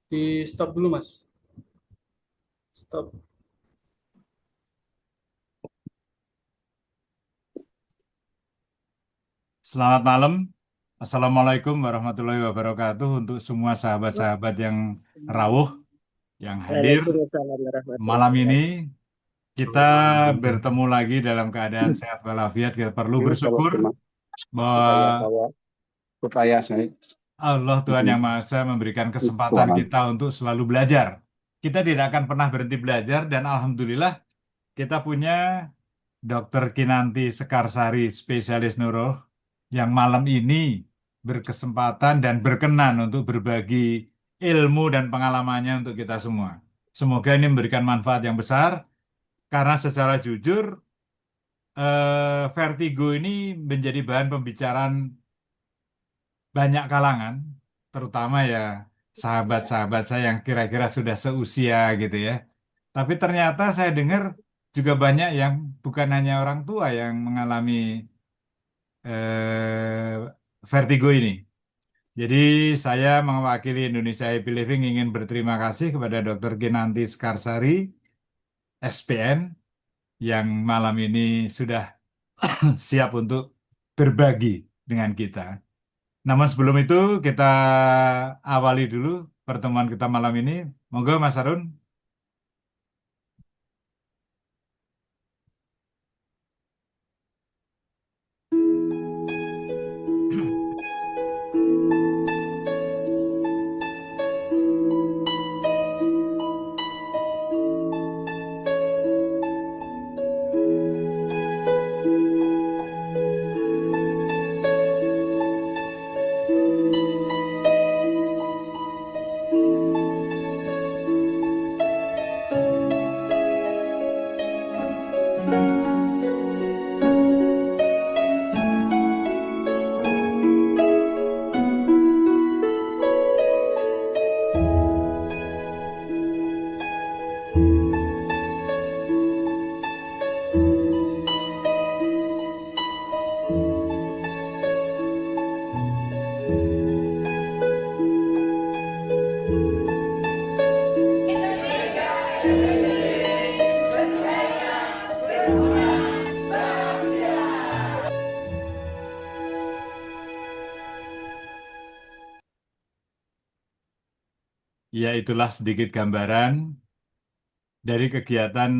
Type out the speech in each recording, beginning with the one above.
Di stop dulu, Mas. Stop. Selamat malam. Assalamualaikum warahmatullahi wabarakatuh untuk semua sahabat-sahabat yang rawuh yang hadir. Waalaikumsalam warahmatullahi Malam ini wabarakatuh. kita bertemu lagi dalam keadaan sehat walafiat. Kita perlu Ini bawa bersyukur cuma bahwa supaya saya Allah Tuhan Yang mm, Maha Esa memberikan kesempatan suara. kita untuk selalu belajar. Kita tidak akan pernah berhenti belajar dan alhamdulillah kita punya Dr. Kinanti Sekarsari, spesialis neuro, yang malam ini berkesempatan dan berkenan untuk berbagi ilmu dan pengalamannya untuk kita semua. Semoga ini memberikan manfaat yang besar, karena secara jujur, vertigo ini menjadi bahan pembicaraan banyak kalangan, terutama ya sahabat-sahabat saya yang kira-kira sudah seusia gitu ya. Tapi ternyata saya dengar juga banyak yang bukan hanya orang tua yang mengalami vertigo ini. Jadi saya mewakili Indonesia Happy Living ingin berterima kasih kepada Dr. Kinanti Skarsari, SPN, yang malam ini sudah siap untuk berbagi dengan kita. Namun sebelum itu kita awali dulu pertemuan kita malam ini. Monggo Mas Harun. Ya, itulah sedikit gambaran dari kegiatan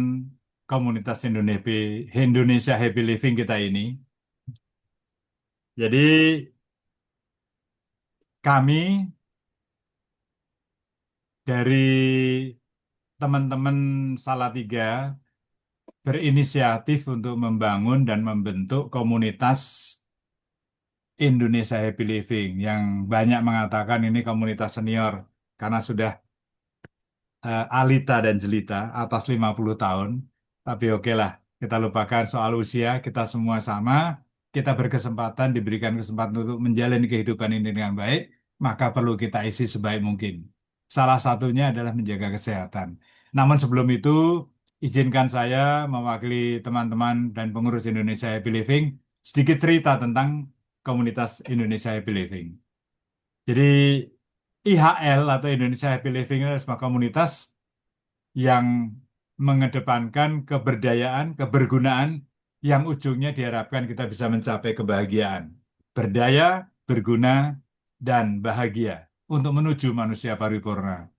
komunitas Indonesia Happy Living kita ini. Jadi kami dari teman-teman Salatiga berinisiatif untuk membangun dan membentuk komunitas Indonesia Happy Living yang banyak mengatakan ini komunitas senior karena sudah alita dan jelita atas 50 tahun. Tapi oke lah, kita lupakan soal usia, kita semua sama, kita berkesempatan, diberikan kesempatan untuk menjalani kehidupan ini dengan baik, maka perlu kita isi sebaik mungkin. Salah satunya adalah menjaga kesehatan. Namun sebelum itu, izinkan saya mewakili teman-teman dan pengurus Indonesia Happy Living sedikit cerita tentang komunitas Indonesia Happy Living. Jadi IHL atau Indonesia Happy Living adalah sebuah komunitas yang mengedepankan keberdayaan, kebergunaan yang ujungnya diharapkan kita bisa mencapai kebahagiaan. Berdaya, berguna, dan bahagia untuk menuju manusia paripurna.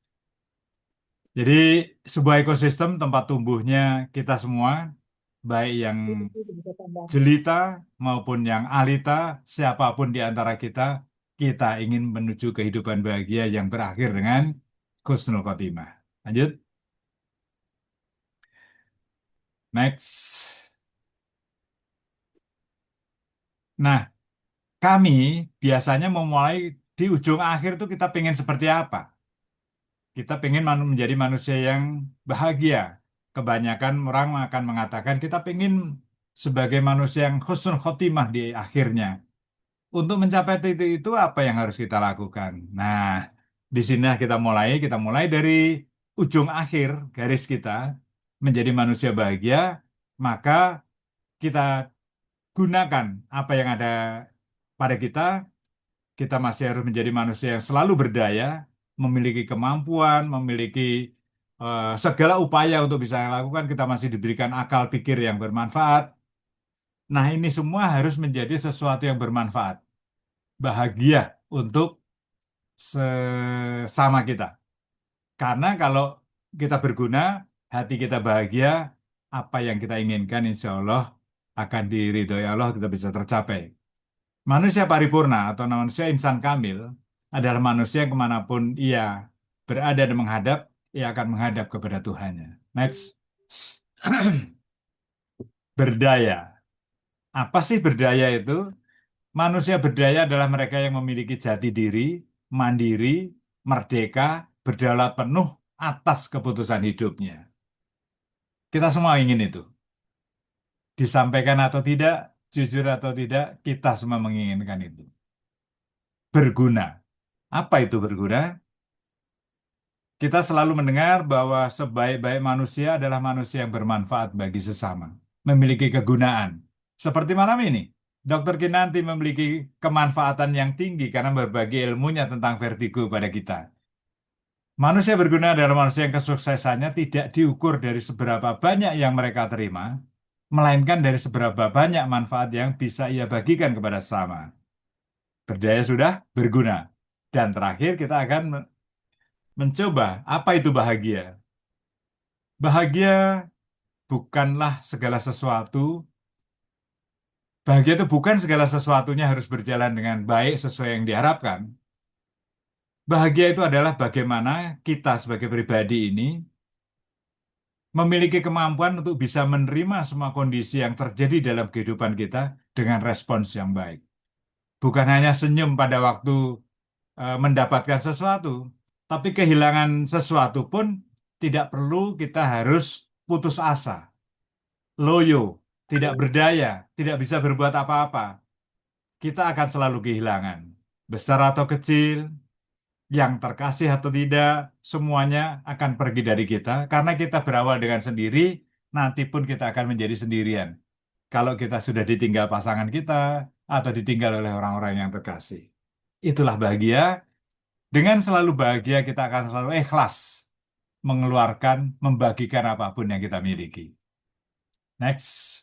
Jadi sebuah ekosistem tempat tumbuhnya kita semua, baik yang jelita maupun yang alita, siapapun di antara kita, kita ingin menuju kehidupan bahagia yang berakhir dengan husnul khotimah. Lanjut. Next. Nah, kami biasanya memulai di ujung akhir tuh kita pengen seperti apa? Kita pengen menjadi manusia yang bahagia. Kebanyakan orang akan mengatakan kita pengen sebagai manusia yang husnul khotimah di akhirnya. Untuk mencapai titik itu apa yang harus kita lakukan? Nah, di sini kita mulai dari ujung akhir garis kita menjadi manusia bahagia, maka kita gunakan apa yang ada pada kita. Kita masih harus menjadi manusia yang selalu berdaya, memiliki kemampuan, memiliki segala upaya untuk bisa lakukan, kita masih diberikan akal pikir yang bermanfaat. Nah, ini semua harus menjadi sesuatu yang bermanfaat, bahagia untuk sesama kita. Karena kalau kita berguna, hati kita bahagia, apa yang kita inginkan insya Allah akan diridhoi Allah, kita bisa tercapai. Manusia paripurna atau manusia insan kamil adalah manusia yang kemanapun ia berada dan menghadap, ia akan menghadap kepada Tuhannya. Next. Berdaya. Apa sih berdaya itu? Manusia berdaya adalah mereka yang memiliki jati diri, mandiri, merdeka, berdaulat penuh atas keputusan hidupnya. Kita semua ingin itu. Disampaikan atau tidak, jujur atau tidak, kita semua menginginkan itu. Berguna. Apa itu berguna? Kita selalu mendengar bahwa sebaik-baik manusia adalah manusia yang bermanfaat bagi sesama, memiliki kegunaan. Seperti malam ini, Dr. Kinanti memiliki kemanfaatan yang tinggi karena berbagi ilmunya tentang vertigo pada kita. Manusia berguna adalah manusia yang kesuksesannya tidak diukur dari seberapa banyak yang mereka terima, melainkan dari seberapa banyak manfaat yang bisa ia bagikan kepada sesama. Berdaya sudah, berguna. Dan terakhir kita akan mencoba apa itu bahagia. Bahagia bukanlah segala sesuatu. Bahagia itu bukan segala sesuatunya harus berjalan dengan baik sesuai yang diharapkan. Bahagia itu adalah bagaimana kita sebagai pribadi ini memiliki kemampuan untuk bisa menerima semua kondisi yang terjadi dalam kehidupan kita dengan respons yang baik. Bukan hanya senyum pada waktu mendapatkan sesuatu, tapi kehilangan sesuatu pun tidak perlu kita harus putus asa, loyo, tidak berdaya, tidak bisa berbuat apa-apa. Kita akan selalu kehilangan, besar atau kecil, yang terkasih atau tidak, semuanya akan pergi dari kita karena kita berawal dengan sendiri, nanti pun kita akan menjadi sendirian. Kalau kita sudah ditinggal pasangan kita atau ditinggal oleh orang-orang yang terkasih. Itulah bahagia. Dengan selalu bahagia, kita akan selalu ikhlas mengeluarkan, membagikan apapun yang kita miliki. Next.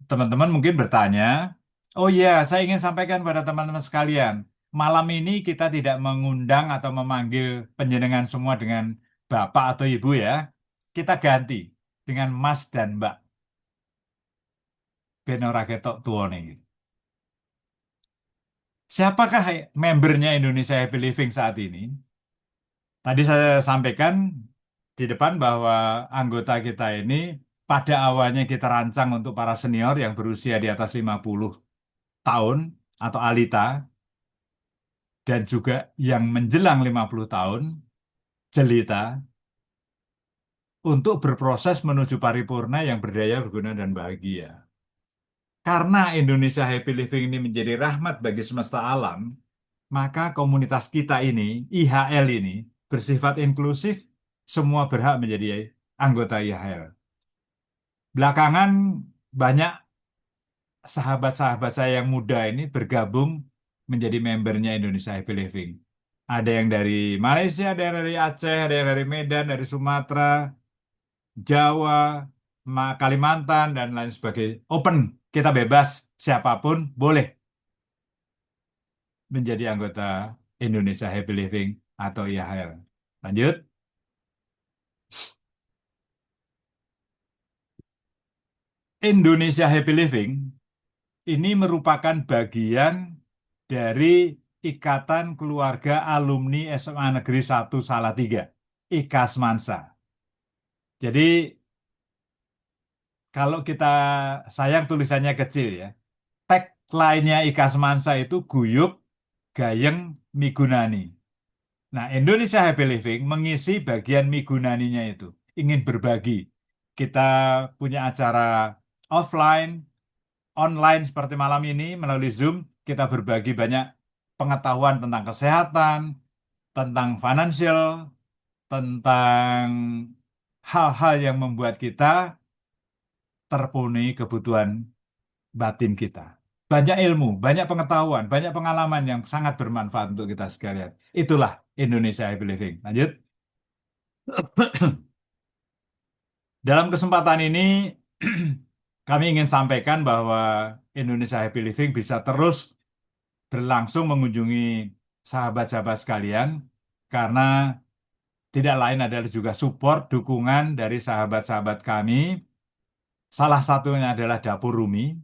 Teman-teman mungkin bertanya, oh iya, saya ingin sampaikan pada teman-teman sekalian, malam ini kita tidak mengundang atau memanggil penjenengan semua dengan Bapak atau Ibu ya. Kita ganti dengan Mas dan Mbak. Ben ora ketok tuane gitu. Siapakah membernya Indonesia Happy Living saat ini? Tadi saya sampaikan di depan bahwa anggota kita ini pada awalnya kita rancang untuk para senior yang berusia di atas 50 tahun atau alita dan juga yang menjelang 50 tahun jelita untuk berproses menuju paripurna yang berdaya, berguna, dan bahagia. Karena Indonesia Happy Living ini menjadi rahmat bagi semesta alam, maka komunitas kita ini, IHL ini, bersifat inklusif, semua berhak menjadi anggota IHL. Belakangan banyak sahabat-sahabat saya yang muda ini bergabung menjadi membernya Indonesia Happy Living. Ada yang dari Malaysia, ada yang dari Aceh, ada yang dari Medan, dari Sumatera, Jawa, Kalimantan, dan lain sebagainya. Open, kita bebas, siapapun boleh menjadi anggota Indonesia Happy Living atau IHL. Lanjut. Indonesia Happy Living ini merupakan bagian dari Ikatan Keluarga Alumni SMA Negeri 1 Salatiga, IKASMANSA. Jadi kalau kita sayang tulisannya kecil ya, tagline-nya IKASMANSA itu guyup, gayeng, migunani. Nah, Indonesia Happy Living mengisi bagian migunaninya itu, ingin berbagi. Kita punya acara offline, online seperti malam ini melalui Zoom, kita berbagi banyak pengetahuan tentang kesehatan, tentang financial, tentang hal-hal yang membuat kita terpenuhi kebutuhan batin kita. banyak ilmu, banyak pengetahuan, banyak pengalaman yang sangat bermanfaat untuk kita sekalian. Itulah Indonesia Happy Living. Lanjut. Dalam kesempatan ini, kami ingin sampaikan bahwa Indonesia Happy Living bisa terus berlangsung mengunjungi sahabat-sahabat sekalian, karena tidak lain adalah juga support, dukungan dari sahabat-sahabat kami. Salah satunya adalah Dapur Rumi,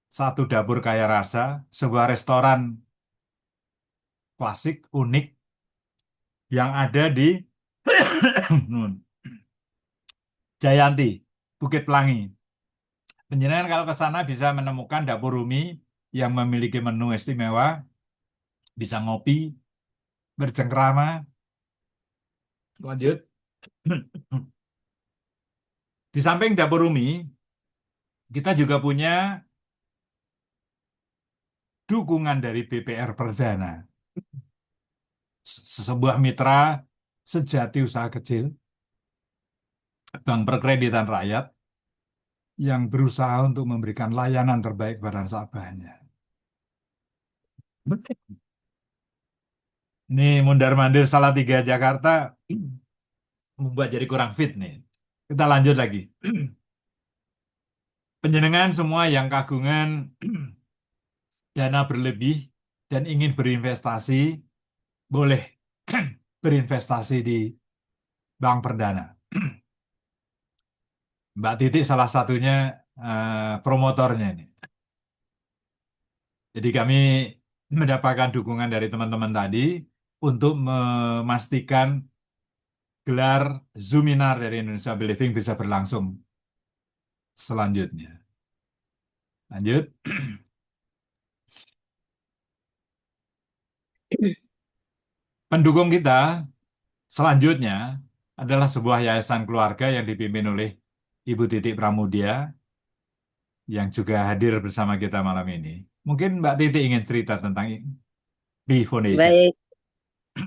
satu dapur kaya rasa, sebuah restoran klasik, unik, yang ada di Jayanti, Bukit Pelangi. Penjenengan kalau ke sana bisa menemukan Dapur Rumi yang memiliki menu istimewa, bisa ngopi, bercengkrama. Lanjut. Di samping Dapur Rumi, kita juga punya dukungan dari BPR Perdana, sebuah mitra sejati usaha kecil, Bank Perkreditan Rakyat, yang berusaha untuk memberikan layanan terbaik pada nasabahnya. Ini mundar-mandir Salatiga Jakarta membuat jadi kurang fit nih. Kita lanjut lagi. Penjenengan semua yang kagungan dana berlebih dan ingin berinvestasi, boleh berinvestasi di Bank Perdana. Mbak Titik salah satunya promotornya ini. Jadi kami mendapatkan dukungan dari teman-teman tadi untuk memastikan gelar Zoominar dari Indonesia Happy Living bisa berlangsung selanjutnya. Lanjut. Pendukung kita selanjutnya adalah sebuah yayasan keluarga yang dipimpin oleh Ibu Titik Pramudia yang juga hadir bersama kita malam ini. Mungkin Mbak Titik ingin cerita tentang B Foundation. Baik,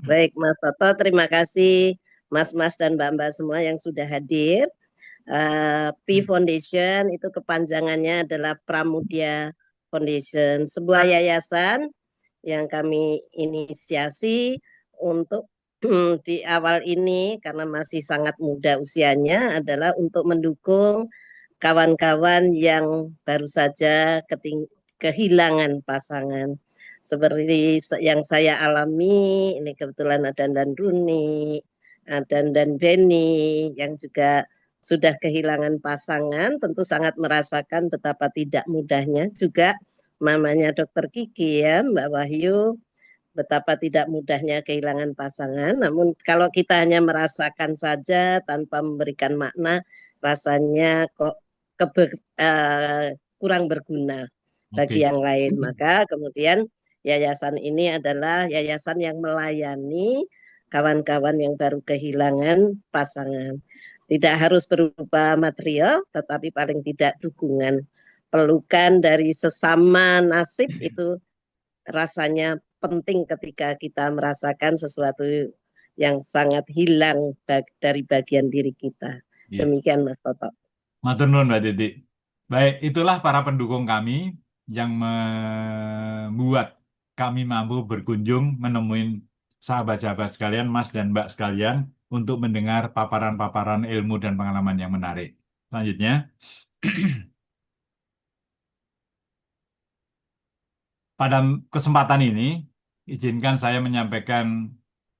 baik Mas Toto, terima kasih Mas-Mas dan Mbak-Mbak semua yang sudah hadir. P Foundation itu kepanjangannya adalah Pramudia Foundation, sebuah yayasan yang kami inisiasi untuk di awal ini karena masih sangat muda usianya adalah untuk mendukung kawan-kawan yang baru saja kehilangan pasangan. Seperti yang saya alami, ini kebetulan ada Dan Runi, dan Benny yang juga sudah kehilangan pasangan, tentu sangat merasakan betapa tidak mudahnya. Juga mamanya Dokter Kiki ya, Mbak Wahyu, betapa tidak mudahnya kehilangan pasangan. Namun kalau kita hanya merasakan saja tanpa memberikan makna, rasanya kok kurang berguna bagi yang lain. Maka kemudian yayasan ini adalah yayasan yang melayani kawan-kawan yang baru kehilangan pasangan. Tidak harus berupa material, tetapi paling tidak dukungan. Pelukan dari sesama nasib itu rasanya penting ketika kita merasakan sesuatu yang sangat hilang dari bagian diri kita. Demikian Mas Toto. Matur nuwun Mbak Titik. Baik, itulah para pendukung kami yang membuat kami mampu berkunjung menemui sahabat-sahabat sekalian, Mas dan Mbak sekalian, untuk mendengar paparan-paparan ilmu dan pengalaman yang menarik. Selanjutnya, pada kesempatan ini, izinkan saya menyampaikan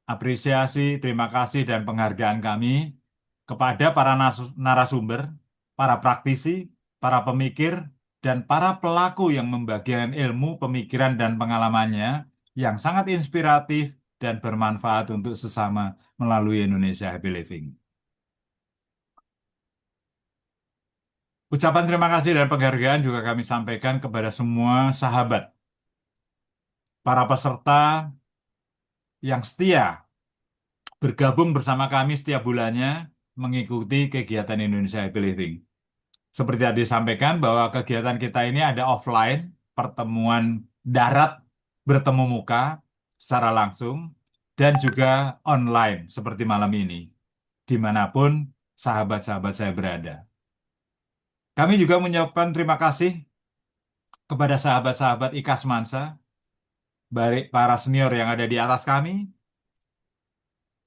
apresiasi, terima kasih, dan penghargaan kami kepada para narasumber, para praktisi, para pemikir, dan para pelaku yang membagikan ilmu, pemikiran, dan pengalamannya yang sangat inspiratif dan bermanfaat untuk sesama melalui Indonesia Happy Living. Ucapan terima kasih dan penghargaan juga kami sampaikan kepada semua sahabat, para peserta yang setia bergabung bersama kami setiap bulannya mengikuti kegiatan Indonesia Happy Living. Seperti yang disampaikan bahwa kegiatan kita ini ada offline, pertemuan darat bertemu muka secara langsung, dan juga online seperti malam ini, dimanapun sahabat-sahabat saya berada. Kami juga mengucapkan terima kasih kepada sahabat-sahabat IKAS Mansa, baik para senior yang ada di atas kami,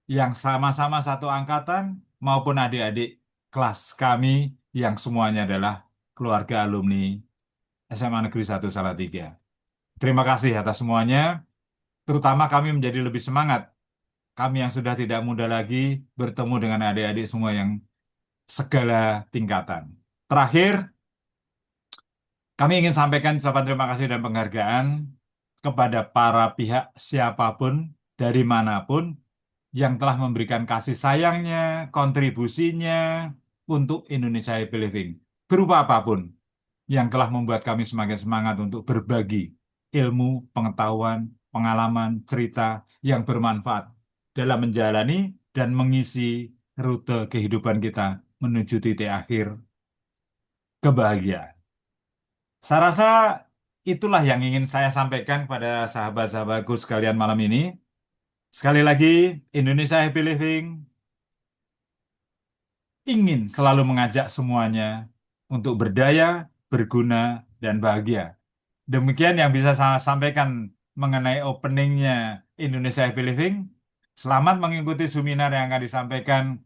yang sama-sama satu angkatan, maupun adik-adik kelas kami yang semuanya adalah keluarga alumni SMA Negeri 1 Salatiga. Terima kasih atas semuanya, terutama kami menjadi lebih semangat. Kami yang sudah tidak muda lagi bertemu dengan adik-adik semua yang segala tingkatan. Terakhir, kami ingin sampaikan ucapan terima kasih dan penghargaan kepada para pihak siapapun, dari manapun, yang telah memberikan kasih sayangnya, kontribusinya untuk Indonesia Happy Living. Berupa apapun, yang telah membuat kami semakin semangat untuk berbagi ilmu, pengetahuan, pengalaman, cerita yang bermanfaat dalam menjalani dan mengisi rute kehidupan kita menuju titik akhir kebahagiaan. Saya rasa itulah yang ingin saya sampaikan kepada sahabat-sahabatku sekalian malam ini. Sekali lagi, Indonesia Happy Living ingin selalu mengajak semuanya untuk berdaya, berguna, dan bahagia. Demikian yang bisa saya sampaikan mengenai openingnya Indonesia Happy Living. Selamat mengikuti seminar yang akan disampaikan,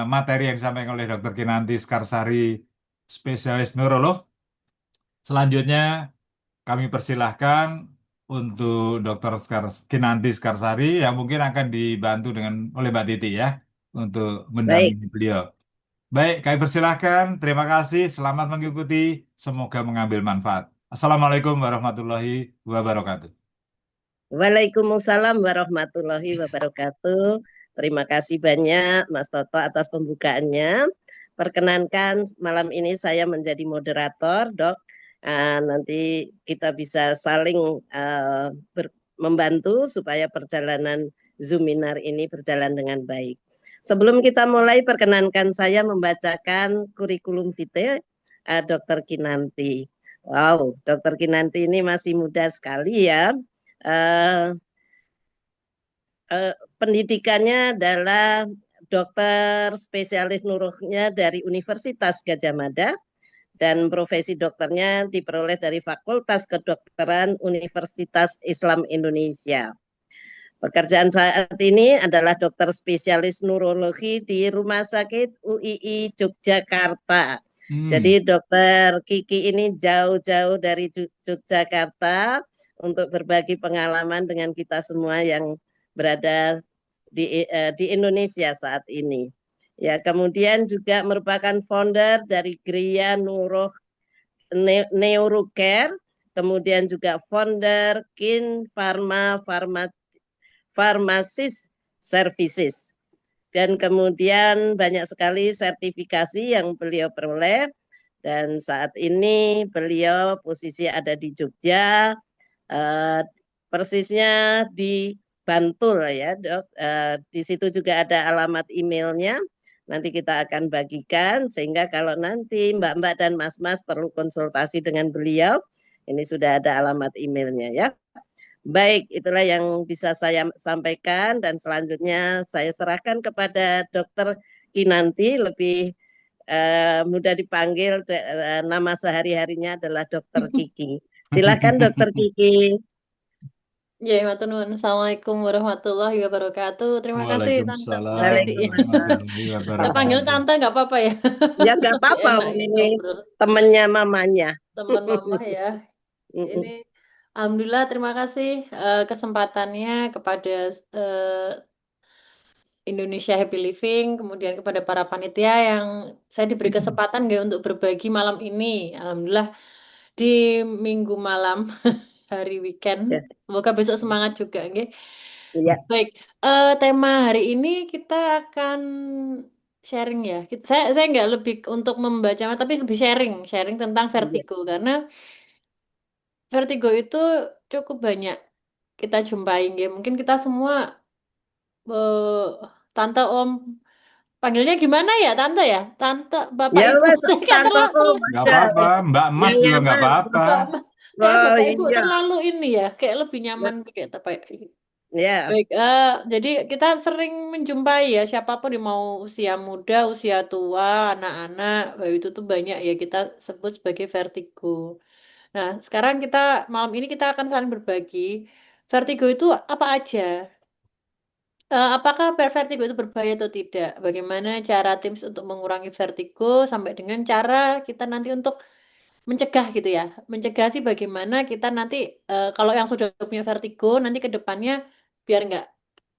materi yang disampaikan oleh Dr. Kinanti Skarsari, spesialis neurolog. Selanjutnya, kami persilahkan untuk Dr. Kinanti Skarsari yang mungkin akan dibantu oleh Mbak Titi ya, untuk Baik, mendampingi beliau. Baik, kami persilahkan. Terima kasih. Selamat mengikuti. Semoga mengambil manfaat. Assalamualaikum warahmatullahi wabarakatuh. Waalaikumsalam warahmatullahi wabarakatuh. Terima kasih banyak Mas Toto atas pembukaannya. Perkenankan malam ini saya menjadi moderator, Dok. Nanti kita bisa saling membantu supaya perjalanan Zoominar ini berjalan dengan baik. Sebelum kita mulai, perkenankan saya membacakan kurikulum vitae Dr. Kinanti. Wow, Dr. Kinanti ini masih muda sekali ya. Pendidikannya adalah dokter spesialis neurolognya dari Universitas Gadjah Mada dan profesi dokternya diperoleh dari Fakultas Kedokteran Universitas Islam Indonesia. Pekerjaan saat ini adalah dokter spesialis neurologi di Rumah Sakit UII Yogyakarta. Jadi dokter Kiki ini jauh-jauh dari Yogyakarta untuk berbagi pengalaman dengan kita semua yang berada di Indonesia saat ini. Ya, kemudian juga merupakan founder dari Gria Neurocare, kemudian juga founder Kin Pharmacis Services. Dan kemudian banyak sekali sertifikasi yang beliau peroleh. Dan saat ini beliau posisi ada di Jogja, persisnya di Bantul ya, Dok. Di situ juga ada alamat emailnya. Nanti kita akan bagikan sehingga kalau nanti Mbak-mbak dan Mas-mas perlu konsultasi dengan beliau, ini sudah ada alamat emailnya ya. Baik, itulah yang bisa saya sampaikan dan selanjutnya saya serahkan kepada Dr. Kinanti, lebih mudah dipanggil, nama sehari-harinya adalah Dr. Kiki. Silakan Dr. Kiki. Ya, matur nuwun. Assalamualaikum warahmatullahi wabarakatuh. Terima kasih Tante Waalaikumsalam Mbak Titi. warahmatullahi Saya panggil wabarakatuh. Tante nggak apa-apa ya? Ya nggak Lebih apa-apa, enak ya ini ngobrol. temennya mamanya. Teman mama ya. Ini Alhamdulillah terima kasih kesempatannya kepada Indonesia Happy Living, kemudian kepada para panitia yang saya diberi kesempatan nggak untuk berbagi malam ini. Alhamdulillah di minggu malam hari weekend. Ya. Semoga besok semangat juga, nggih. Iya. Baik, tema hari ini kita akan sharing ya. Saya nggak lebih untuk membaca, tapi lebih sharing tentang vertigo karena vertigo itu cukup banyak kita jumpai ya. Mungkin kita semua tante om panggilnya gimana ya tante ya? Tante, bapak Ya ibu. wes, Saya kayak Tante Om Nggak aja. apa-apa, Mbak Mas Yang juga nggak nyaman. apa-apa. Bapak Mas. Kayak Oh bapak ibu iya, terlalu ini ya, kayak lebih nyaman kayak apa ya? ya. Baik, jadi kita sering menjumpai ya siapapun yang mau usia muda, usia tua, anak-anak, itu tuh banyak ya kita sebut sebagai vertigo. Nah, sekarang malam ini kita akan saling berbagi. Vertigo itu apa aja? Apakah vertigo itu berbahaya atau tidak? Bagaimana cara tips untuk mengurangi vertigo sampai dengan cara kita nanti untuk mencegah gitu ya. Mencegah sih bagaimana kita nanti kalau yang sudah punya vertigo nanti ke depannya biar nggak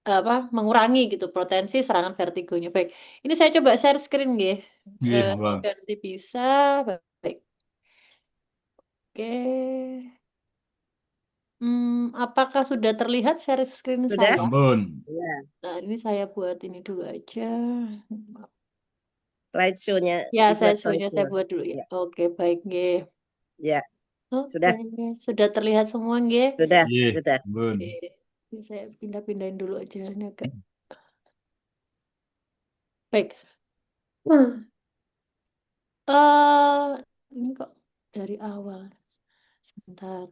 apa mengurangi gitu potensi serangan vertigonya. Baik, ini saya coba share screen ya. Iya, Bang. Semoga nanti bisa. Baik, oke. Apakah sudah terlihat share screen Sudah? saya? Ampun. Ya, Nah, ini saya buat ini dulu aja. slideshow-nya Ya, saya dibuat shownya saya slideshow. buat dulu ya. Ya, Oke, baik, Nge. ya, Oke, sudah, sudah terlihat semua, Nge. sudah, Iya, sudah. ampun. Oke, ini saya pindah-pindahin dulu aja. Ini agak baik. Eh, ini kok dari awal. Sebentar.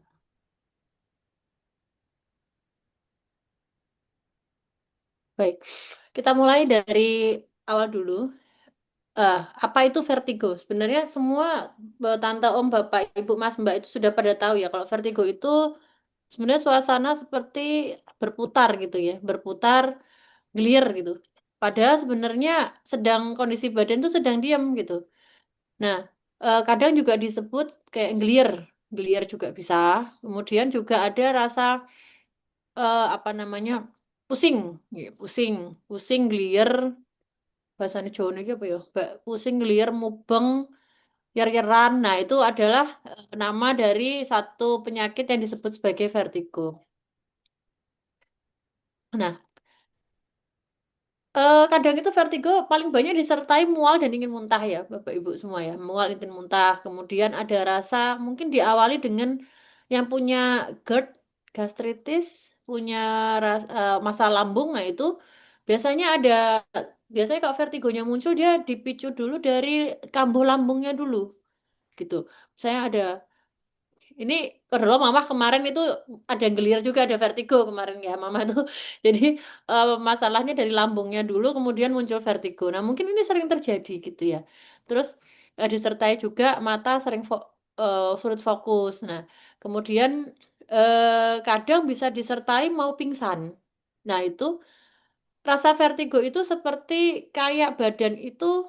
Baik, kita mulai dari awal dulu. Apa itu vertigo? Sebenarnya semua tante, om, bapak, ibu, mas, mbak itu sudah pada tahu ya kalau vertigo itu sebenarnya suasana seperti berputar gitu ya, berputar, gelir gitu. Padahal sebenarnya sedang kondisi badan itu sedang diam gitu. Nah, kadang juga disebut kayak gelir, gelir juga bisa. Kemudian juga ada rasa apa namanya pusing, ya, pusing, pusing, gelir. Bahasanya Jawa ini apa ya? Pusing, gelir, mubeng, yer-yeran. Nah, itu adalah nama dari satu penyakit yang disebut sebagai vertigo. Nah, kadang itu vertigo paling banyak disertai mual dan ingin muntah ya, Bapak Ibu semua ya. Mual, ingin muntah. Kemudian ada rasa mungkin diawali dengan yang punya GERD, gastritis, punya masalah lambung. Nah, itu biasanya biasanya kalau vertigonya muncul dia dipicu dulu dari kambuh lambungnya dulu gitu. Saya ada ini kalau mama kemarin itu ada yang gelir juga, ada vertigo kemarin ya mama tuh. Jadi masalahnya dari lambungnya dulu kemudian muncul vertigo. Nah, mungkin ini sering terjadi gitu ya. Terus disertai juga mata sering sulit fokus. Nah, kemudian kadang bisa disertai mau pingsan. Nah, itu rasa vertigo itu seperti kayak badan itu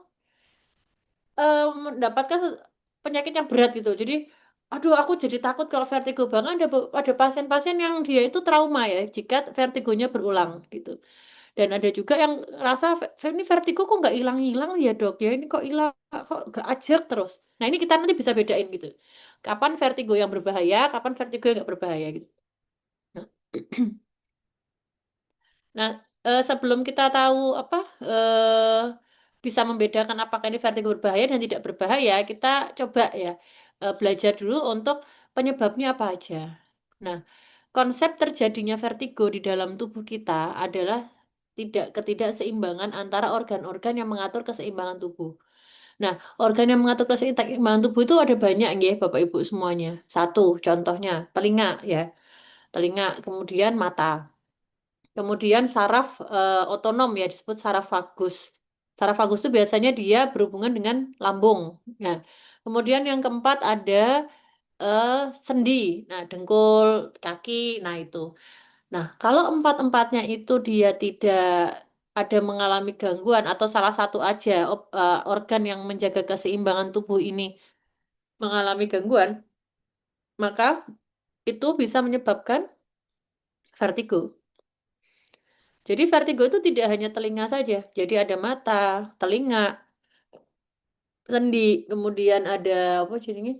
mendapatkan penyakit yang berat gitu. Jadi, aduh, aku jadi takut kalau vertigo. Bahkan ada pasien-pasien yang dia itu trauma ya jika vertigonya berulang gitu. Dan ada juga yang rasa ini vertigo kok nggak hilang-hilang ya dok ya ini kok hilang kok nggak ajak terus. Nah ini kita nanti bisa bedain gitu. Kapan vertigo yang berbahaya, kapan vertigo yang nggak berbahaya gitu. Nah, Nah, sebelum kita tahu apa bisa membedakan apakah ini vertigo berbahaya dan tidak berbahaya, kita coba ya belajar dulu untuk penyebabnya apa aja. Nah, konsep terjadinya vertigo di dalam tubuh kita adalah ketidakseimbangan antara organ-organ yang mengatur keseimbangan tubuh. Nah, organ yang mengatur keseimbangan tubuh itu ada banyak ya, Bapak Ibu semuanya. Satu, contohnya telinga ya, telinga, kemudian mata. Kemudian saraf otonom ya disebut saraf vagus. Saraf vagus itu biasanya dia berhubungan dengan lambung. Nah, kemudian yang keempat ada sendi. Nah, dengkul, kaki. Nah, itu. Nah, kalau empat-empatnya itu dia tidak ada mengalami gangguan atau salah satu aja organ yang menjaga keseimbangan tubuh ini mengalami gangguan, maka itu bisa menyebabkan vertigo. Jadi vertigo itu tidak hanya telinga saja. Jadi ada mata, telinga, sendi, kemudian ada apa jadinya?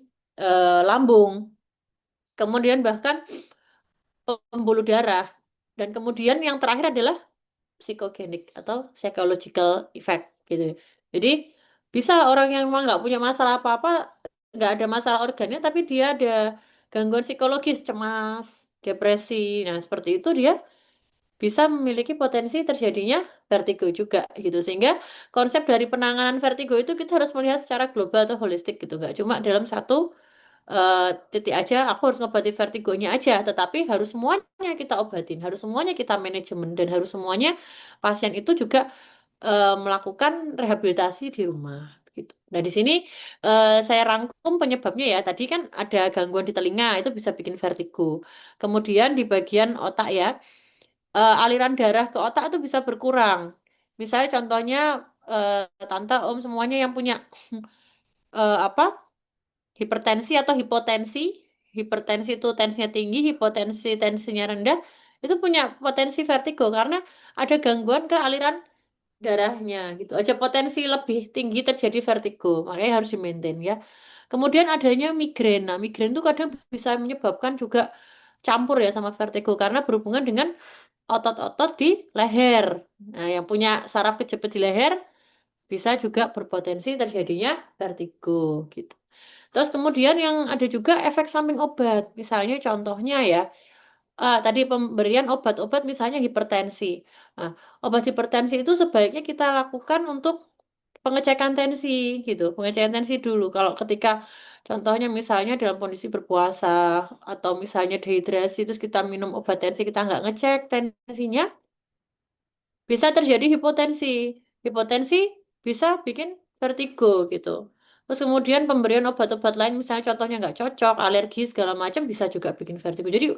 Lambung, kemudian bahkan pembuluh darah. Dan kemudian yang terakhir adalah psikogenik atau psychological effect gitu. Jadi bisa orang yang memang nggak punya masalah apa-apa, nggak ada masalah organnya, tapi dia ada gangguan psikologis, cemas, depresi. Nah, seperti itu dia bisa memiliki potensi terjadinya vertigo juga gitu. Sehingga konsep dari penanganan vertigo itu kita harus melihat secara global atau holistik gitu. Nggak cuma dalam satu titik aja aku harus ngobati vertigonya aja, tetapi harus semuanya kita obatin, harus semuanya kita manajemen dan harus semuanya pasien itu juga melakukan rehabilitasi di rumah. gitu. Nah, di sini saya rangkum penyebabnya ya. Tadi kan ada gangguan di telinga, itu bisa bikin vertigo. Kemudian di bagian otak ya, aliran darah ke otak itu bisa berkurang. Misalnya contohnya tante, om semuanya yang punya apa? Hipertensi atau hipotensi. Hipertensi itu tensinya tinggi, hipotensi tensinya rendah, itu punya potensi vertigo karena ada gangguan ke aliran darahnya gitu aja, potensi lebih tinggi terjadi vertigo, makanya harus di-maintain ya. Kemudian adanya migrain. Nah, migrain itu kadang bisa menyebabkan juga campur ya sama vertigo karena berhubungan dengan otot-otot di leher. Nah, yang punya saraf kejepit di leher bisa juga berpotensi terjadinya vertigo gitu. Terus kemudian yang ada juga efek samping obat. Misalnya contohnya ya, tadi pemberian obat-obat misalnya hipertensi. Nah, obat hipertensi itu sebaiknya kita lakukan untuk pengecekan tensi gitu, pengecekan tensi dulu. Kalau ketika contohnya misalnya dalam kondisi berpuasa atau misalnya dehidrasi terus kita minum obat tensi kita nggak ngecek tensinya, bisa terjadi hipotensi. Hipotensi bisa bikin vertigo gitu. Terus kemudian pemberian obat-obat lain misalnya contohnya nggak cocok, alergi segala macam bisa juga bikin vertigo. Jadi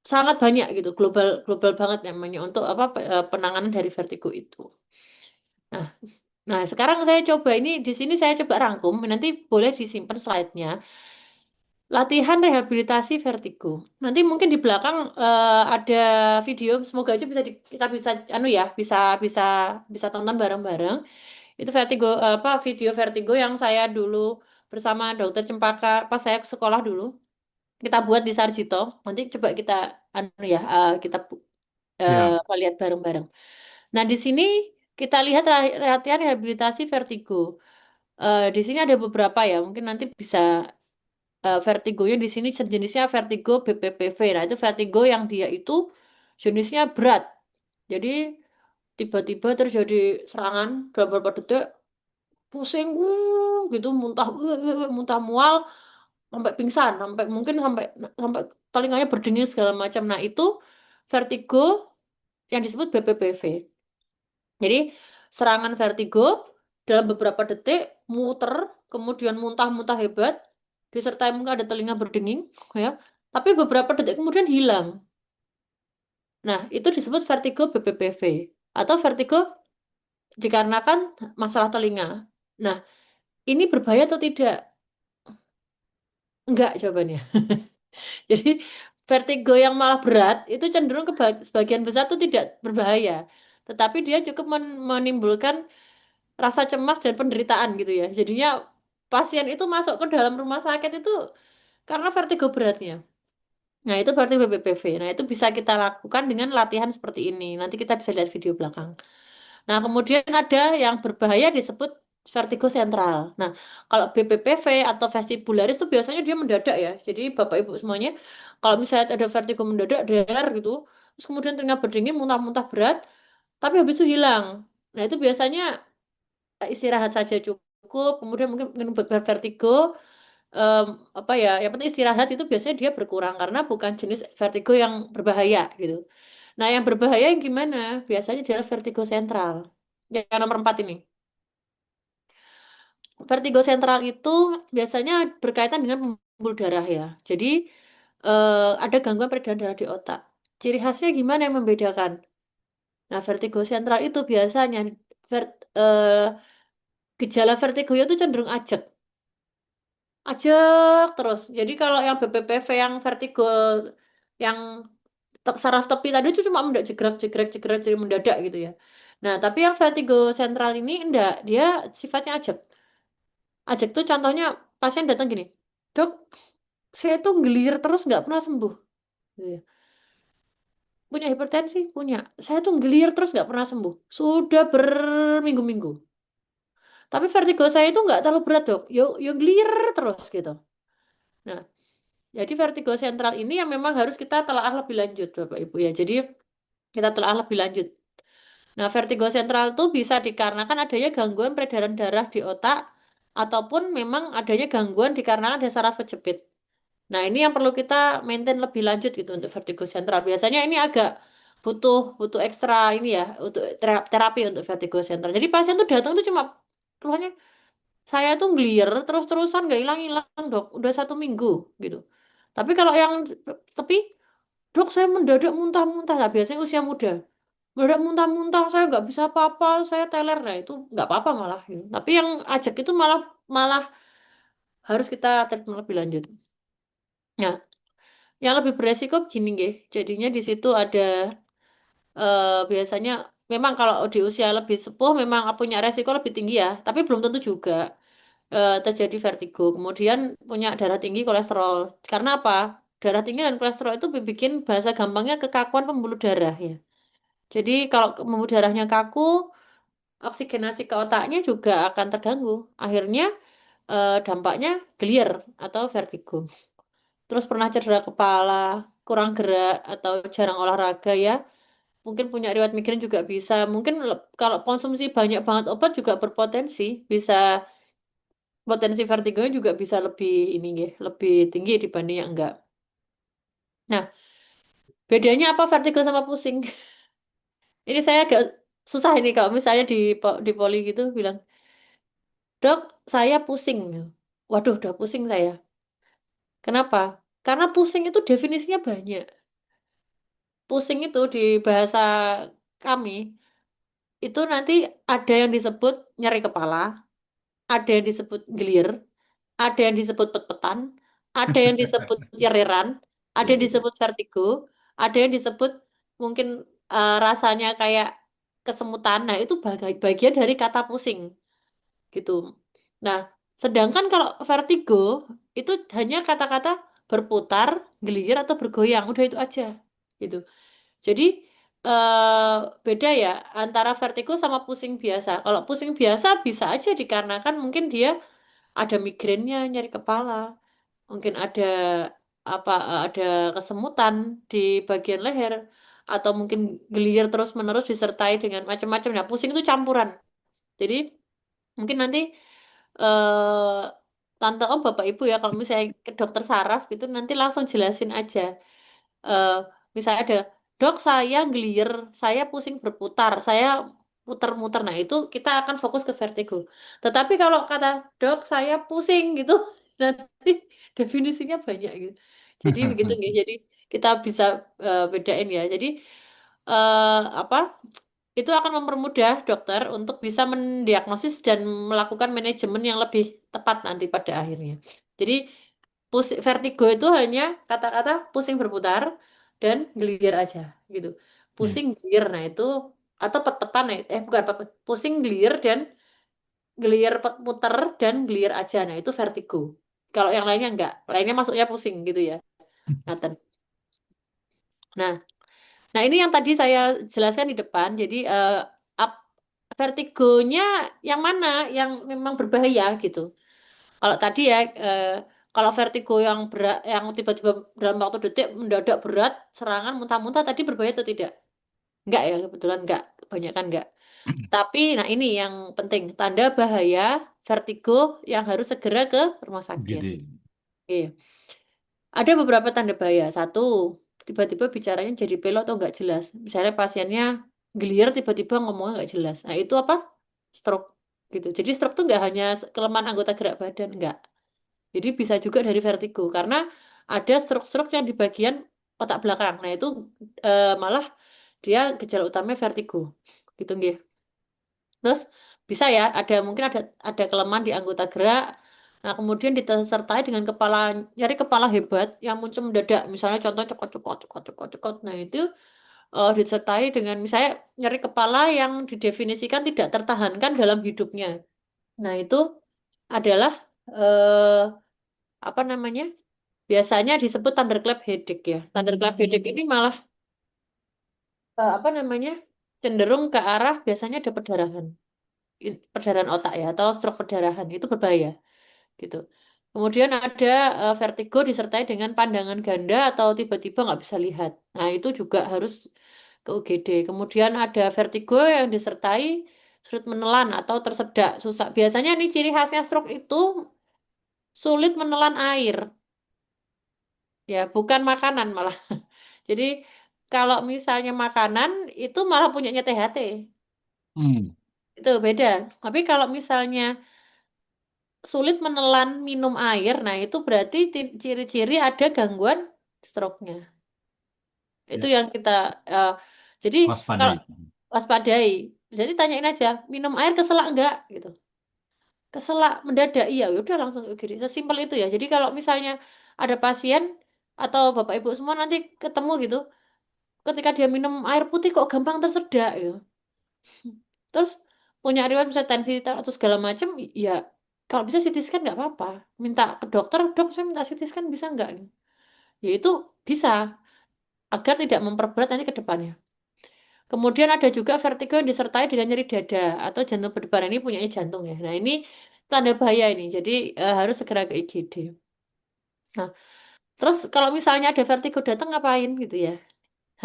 sangat banyak gitu, global global banget namanya untuk apa penanganan dari vertigo itu. Nah, nah sekarang saya coba ini di sini saya coba rangkum, nanti boleh disimpan slide-nya. Latihan rehabilitasi vertigo. Nanti mungkin di belakang ada video, semoga aja kita bisa anu ya, bisa bisa bisa tonton bareng-bareng. Itu vertigo apa video vertigo yang saya dulu bersama Dokter Cempaka pas saya sekolah dulu. Kita buat di Sarjito. Nanti coba kita anu ya, kita Siap. lihat bareng-bareng. Nah, di sini kita lihat latihan rehabilitasi vertigo. Di sini ada beberapa ya, mungkin nanti bisa vertigonya di sini jenisnya vertigo BPPV. Nah, itu vertigo yang dia itu jenisnya berat. Jadi tiba-tiba terjadi serangan dalam beberapa detik, pusing, gitu, muntah, muntah mual, sampai pingsan, sampai mungkin sampai sampai telinganya berdenging segala macam. Nah, itu vertigo yang disebut BPPV. Jadi serangan vertigo dalam beberapa detik, muter, kemudian muntah-muntah hebat, disertai mungkin ada telinga berdenging, ya. Tapi beberapa detik kemudian hilang. Nah, itu disebut vertigo BPPV atau vertigo dikarenakan masalah telinga. Nah, ini berbahaya atau tidak? Enggak jawabannya. Jadi vertigo yang malah berat itu cenderung sebagian besar itu tidak berbahaya. Tetapi dia cukup menimbulkan rasa cemas dan penderitaan gitu ya. Jadinya pasien itu masuk ke dalam rumah sakit itu karena vertigo beratnya. Nah, itu vertigo BPPV. Nah, itu bisa kita lakukan dengan latihan seperti ini. Nanti kita bisa lihat video belakang. Nah, kemudian ada yang berbahaya disebut vertigo sentral. Nah, kalau BPPV atau vestibularis itu biasanya dia mendadak ya. Jadi Bapak Ibu semuanya, kalau misalnya ada vertigo mendadak, dar gitu, terus kemudian telinga berdenging, muntah-muntah berat, tapi habis itu hilang. Nah, itu biasanya istirahat saja cukup, kemudian mungkin minum obat vertigo, em, apa ya, yang penting istirahat itu biasanya dia berkurang karena bukan jenis vertigo yang berbahaya gitu. Nah, yang berbahaya yang gimana? Biasanya adalah vertigo sentral. Yang nomor 4 ini. Vertigo sentral itu biasanya berkaitan dengan pembuluh darah ya. Jadi ada gangguan peredaran darah di otak. Ciri khasnya gimana yang membedakan? Nah, vertigo sentral itu biasanya eh, gejala vertigo itu cenderung ajek. Ajek terus. Jadi kalau yang BPPV yang vertigo yang saraf tepi tadi itu cuma mendadak jegrek jegrek jegrek jadi mendadak gitu ya. Nah, tapi yang vertigo sentral ini enggak, dia sifatnya ajek. Ajek tuh contohnya pasien datang gini, dok, saya tuh gelir terus nggak pernah sembuh. Gitu ya. Punya hipertensi? Punya. Saya tuh gelir terus nggak pernah sembuh. Sudah berminggu-minggu. Tapi vertigo saya itu nggak terlalu berat dok. Yo gelir terus gitu. Nah, jadi vertigo sentral ini yang memang harus kita telaah lebih lanjut, Bapak Ibu ya. Jadi kita telaah lebih lanjut. Nah, vertigo sentral itu bisa dikarenakan adanya gangguan peredaran darah di otak ataupun memang adanya gangguan dikarenakan ada saraf kejepit. Nah, ini yang perlu kita maintain lebih lanjut gitu untuk vertigo sentral. Biasanya ini agak butuh butuh ekstra ini ya untuk terapi untuk vertigo sentral. Jadi pasien tuh datang tuh cuma keluhannya saya tuh ngelier terus-terusan nggak hilang-hilang dok, udah 1 minggu gitu. Tapi kalau yang tapi dok saya mendadak muntah-muntah, lah biasanya usia muda. Mendadak muntah-muntah, saya nggak bisa apa-apa, saya teler, nah itu nggak apa-apa malah. Gitu. Tapi yang ajak itu malah malah harus kita treatment lebih lanjut. Nah, yang lebih beresiko gini nggih. Jadinya di situ ada biasanya memang kalau di usia lebih sepuh memang punya resiko lebih tinggi ya, tapi belum tentu juga terjadi vertigo. Kemudian punya darah tinggi, kolesterol. Karena apa? Darah tinggi dan kolesterol itu bikin bahasa gampangnya kekakuan pembuluh darah ya. Jadi kalau pembuluh darahnya kaku, oksigenasi ke otaknya juga akan terganggu. Akhirnya dampaknya gelir atau vertigo. Terus pernah cedera kepala, kurang gerak atau jarang olahraga ya. Mungkin punya riwayat migrain juga bisa. Mungkin kalau konsumsi banyak banget obat juga berpotensi bisa potensi vertigonya juga bisa lebih ini ya, lebih tinggi dibanding yang enggak. Nah, bedanya apa vertigo sama pusing? Ini saya agak susah ini kalau misalnya di poli gitu bilang, "Dok, saya pusing." Waduh, udah pusing saya. Kenapa? Karena pusing itu definisinya banyak. Pusing itu di bahasa kami itu nanti ada yang disebut nyeri kepala, ada yang disebut gelir, ada yang disebut pet-petan, ada yang disebut ceriran, ada yang disebut vertigo, ada yang disebut mungkin rasanya kayak kesemutan. Nah, itu bagian dari kata pusing gitu. Nah, sedangkan kalau vertigo itu hanya kata-kata berputar, gelir atau bergoyang, udah itu aja gitu. Jadi beda ya antara vertigo sama pusing biasa. Kalau pusing biasa bisa aja dikarenakan mungkin dia ada migrainnya, nyeri kepala, mungkin ada apa ada kesemutan di bagian leher atau mungkin gelir terus-menerus disertai dengan macam-macam. Nah, pusing itu campuran. Jadi mungkin nanti eh tante om bapak ibu ya kalau misalnya ke dokter saraf gitu nanti langsung jelasin aja. eh Misalnya ada dok saya gelir, saya pusing berputar, saya muter-muter. Nah itu kita akan fokus ke vertigo. Tetapi kalau kata dok saya pusing gitu, nanti definisinya banyak gitu. Jadi begitu nih. Jadi kita bisa bedain ya. Jadi apa? Itu akan mempermudah dokter untuk bisa mendiagnosis dan melakukan manajemen yang lebih tepat nanti pada akhirnya. Jadi vertigo itu hanya kata-kata pusing berputar dan gelir aja gitu. Ya. Pusing gelir, nah itu atau pet-petan, bukan pusing gelir dan gelir muter dan gelir aja, nah itu vertigo. Kalau yang lainnya enggak, lainnya masuknya pusing gitu ya, Nathan. Nah, nah ini yang tadi saya jelaskan di depan. Jadi up- vertigonya yang mana yang memang berbahaya gitu. Kalau tadi ya, kalau vertigo yang berat, yang tiba-tiba dalam waktu detik mendadak berat, serangan muntah-muntah tadi berbahaya atau tidak? Enggak ya, kebetulan enggak, kebanyakan enggak. Tapi, nah ini yang penting, tanda bahaya vertigo yang harus segera ke rumah sakit. Gede. Oke. Ada beberapa tanda bahaya. Satu, tiba-tiba bicaranya jadi pelo atau enggak jelas. Misalnya pasiennya gelir, tiba-tiba ngomongnya enggak jelas. Nah itu apa? Stroke gitu. Jadi stroke itu enggak hanya kelemahan anggota gerak badan, enggak. Jadi bisa juga dari vertigo karena ada stroke-stroke yang di bagian otak belakang. Nah, itu malah dia gejala utamanya vertigo. Gitu nggih. Terus bisa ya mungkin ada kelemahan di anggota gerak. Nah, kemudian disertai dengan nyari kepala hebat yang muncul mendadak. Misalnya contoh cekot-cekot cekot-cekot cekot. Nah, itu disertai dengan misalnya nyari kepala yang didefinisikan tidak tertahankan dalam hidupnya. Nah, itu adalah eh, apa namanya? Biasanya disebut thunderclap headache ya. Thunderclap headache ini malah apa namanya? Cenderung ke arah biasanya ada perdarahan. Perdarahan otak ya atau stroke perdarahan itu berbahaya gitu. Kemudian ada vertigo disertai dengan pandangan ganda atau tiba-tiba nggak bisa lihat. Nah, itu juga harus ke UGD. Kemudian ada vertigo yang disertai sulit menelan atau tersedak, susah. Biasanya nih ciri khasnya stroke itu sulit menelan air. Ya, bukan makanan malah. Jadi kalau misalnya makanan itu malah punyanya THT. Hmm. Itu beda. Tapi kalau misalnya sulit menelan minum air, nah itu berarti ciri-ciri ada gangguan stroke-nya. Itu Ya, yang kita eh, jadi kalau waspadai. waspadai. Jadi tanyain aja, minum air keselak enggak gitu. Keselak mendadak, iya ya udah langsung kayak gini. Sesimpel itu ya. Jadi kalau misalnya ada pasien atau Bapak Ibu semua nanti ketemu gitu, ketika dia minum air putih kok gampang tersedak gitu. Terus punya riwayat bisa tensi atau segala macam, ya kalau bisa CT scan nggak apa-apa. Minta ke dokter, dok saya minta CT scan bisa nggak? Ya itu bisa agar tidak memperberat nanti ke depannya. Kemudian ada juga vertigo yang disertai dengan nyeri dada atau jantung berdebar ini punya jantung ya. Nah ini tanda bahaya ini, jadi harus segera ke IGD. Nah, terus kalau misalnya ada vertigo datang ngapain gitu ya?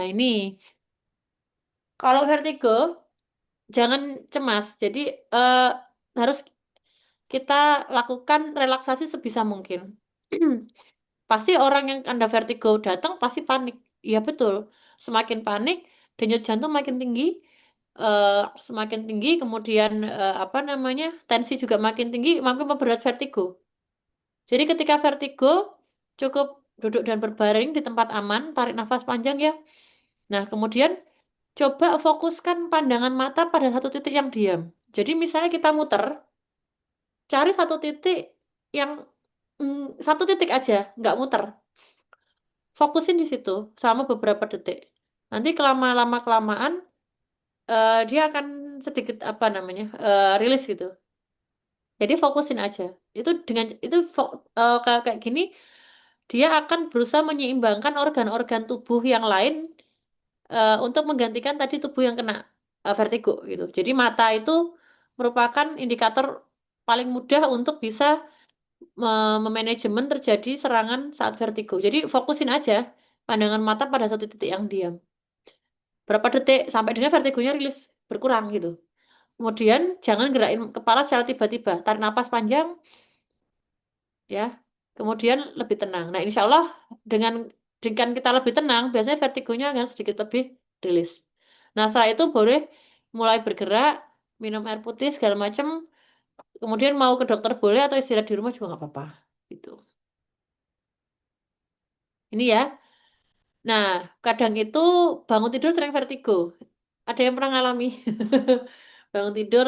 Nah ini kalau vertigo jangan cemas. Jadi eh, harus kita lakukan relaksasi sebisa mungkin. Pasti orang yang Anda vertigo datang pasti panik. Iya betul. Semakin panik, denyut jantung makin tinggi, eh, semakin tinggi, kemudian apa namanya, tensi juga makin tinggi, makin mempererat vertigo. Jadi ketika vertigo, cukup duduk dan berbaring di tempat aman, tarik nafas panjang ya. Nah, kemudian coba fokuskan pandangan mata pada satu titik yang diam. Jadi misalnya kita muter, cari satu titik yang satu titik aja, nggak muter. Fokusin di situ selama beberapa detik. Nanti lama kelamaan dia akan sedikit apa namanya rilis gitu. Jadi fokusin aja. Itu dengan itu kayak gini dia akan berusaha menyeimbangkan organ-organ tubuh yang lain untuk menggantikan tadi tubuh yang kena vertigo gitu. Jadi mata itu merupakan indikator paling mudah untuk bisa memanajemen terjadi serangan saat vertigo. Jadi fokusin aja pandangan mata pada satu titik yang diam. Berapa detik sampai dengan vertigonya rilis berkurang gitu. Kemudian jangan gerakin kepala secara tiba-tiba. Tarik napas panjang ya. Kemudian lebih tenang. Nah, insya Allah dengan kita lebih tenang, biasanya vertigonya akan sedikit lebih rilis. Nah, setelah itu boleh mulai bergerak, minum air putih segala macam. Kemudian mau ke dokter boleh atau istirahat di rumah juga nggak apa-apa. Gitu. Ini ya. Nah, kadang itu bangun tidur sering vertigo. Ada yang pernah ngalami bangun tidur,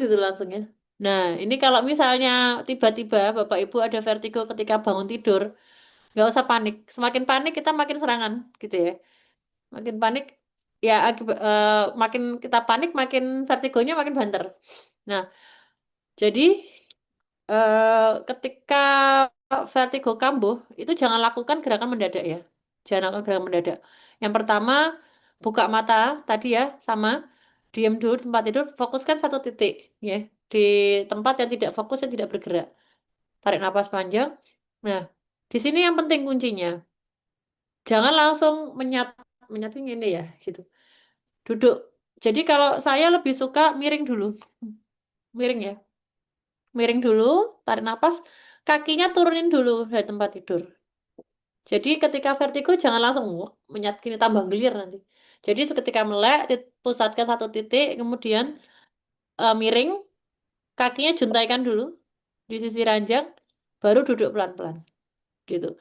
gitu langsung ya. Nah, ini kalau misalnya tiba-tiba Bapak Ibu ada vertigo ketika bangun tidur, nggak usah panik. Semakin panik kita makin serangan, gitu ya. Makin panik, ya makin kita panik, makin vertigonya makin banter. Nah, jadi ketika vertigo kambuh, itu jangan lakukan gerakan mendadak ya. Jangan lakukan gerakan mendadak. Yang pertama, buka mata tadi ya, sama. Diam dulu di tempat tidur, fokuskan satu titik ya. Di tempat yang tidak fokus, yang tidak bergerak. Tarik napas panjang. Nah, di sini yang penting kuncinya. Jangan langsung menyatu ini ya, gitu. Duduk. Jadi kalau saya lebih suka miring dulu. Miring ya. Miring dulu, tarik napas, kakinya turunin dulu dari tempat tidur. Jadi ketika vertigo jangan langsung menyat gini tambah gelir nanti. Jadi seketika melek, pusatkan satu titik, kemudian miring, kakinya juntaikan dulu di sisi ranjang, baru duduk pelan-pelan. Gitu.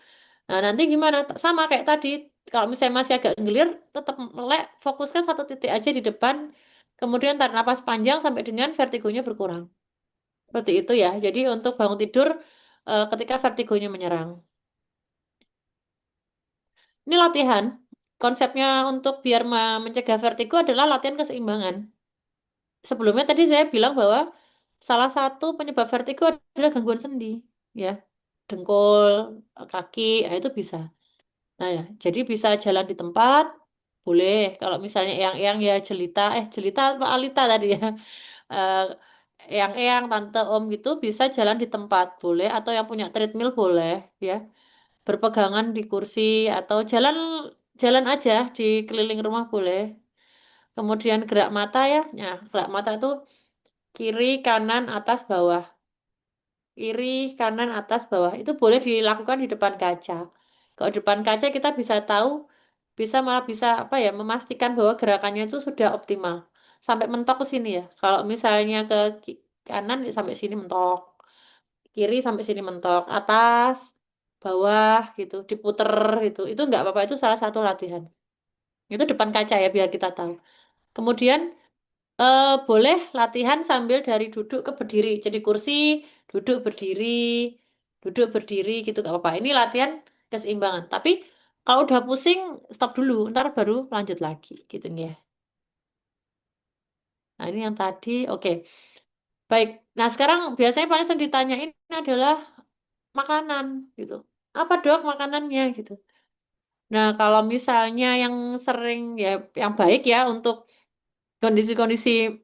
Nah nanti gimana? Sama kayak tadi, kalau misalnya masih agak gelir, tetap melek, fokuskan satu titik aja di depan, kemudian tarik napas panjang sampai dengan vertigonya berkurang. Seperti itu ya. Jadi untuk bangun tidur ketika vertigonya menyerang. Ini latihan. Konsepnya untuk biar mencegah vertigo adalah latihan keseimbangan. Sebelumnya tadi saya bilang bahwa salah satu penyebab vertigo adalah gangguan sendi, ya, dengkul, kaki, nah itu bisa. Nah ya, jadi bisa jalan di tempat, boleh. Kalau misalnya yang ya jelita apa alita tadi ya, eh, yang tante om gitu bisa jalan di tempat, boleh. Atau yang punya treadmill boleh, ya. Berpegangan di kursi atau jalan jalan aja di keliling rumah boleh. Kemudian gerak mata ya, gerak mata itu kiri, kanan, atas, bawah. Kiri, kanan, atas, bawah. Itu boleh dilakukan di depan kaca. Kalau di depan kaca kita bisa tahu, malah bisa apa ya, memastikan bahwa gerakannya itu sudah optimal. Sampai mentok ke sini ya. Kalau misalnya ke kanan, ya sampai sini mentok. kiri sampai sini mentok, atas, bawah gitu, diputer gitu. Itu nggak apa-apa, itu salah satu latihan. Itu depan kaca ya biar kita tahu. Kemudian boleh latihan sambil dari duduk ke berdiri. Jadi kursi, duduk berdiri gitu nggak apa-apa. Ini latihan keseimbangan. Tapi kalau udah pusing, stop dulu. Ntar baru lanjut lagi gitu ya. Nah ini yang tadi, oke. Baik. Nah sekarang biasanya paling sering ditanyain adalah makanan gitu. Apa dok makanannya gitu. Nah kalau misalnya yang sering ya, yang baik ya untuk kondisi-kondisi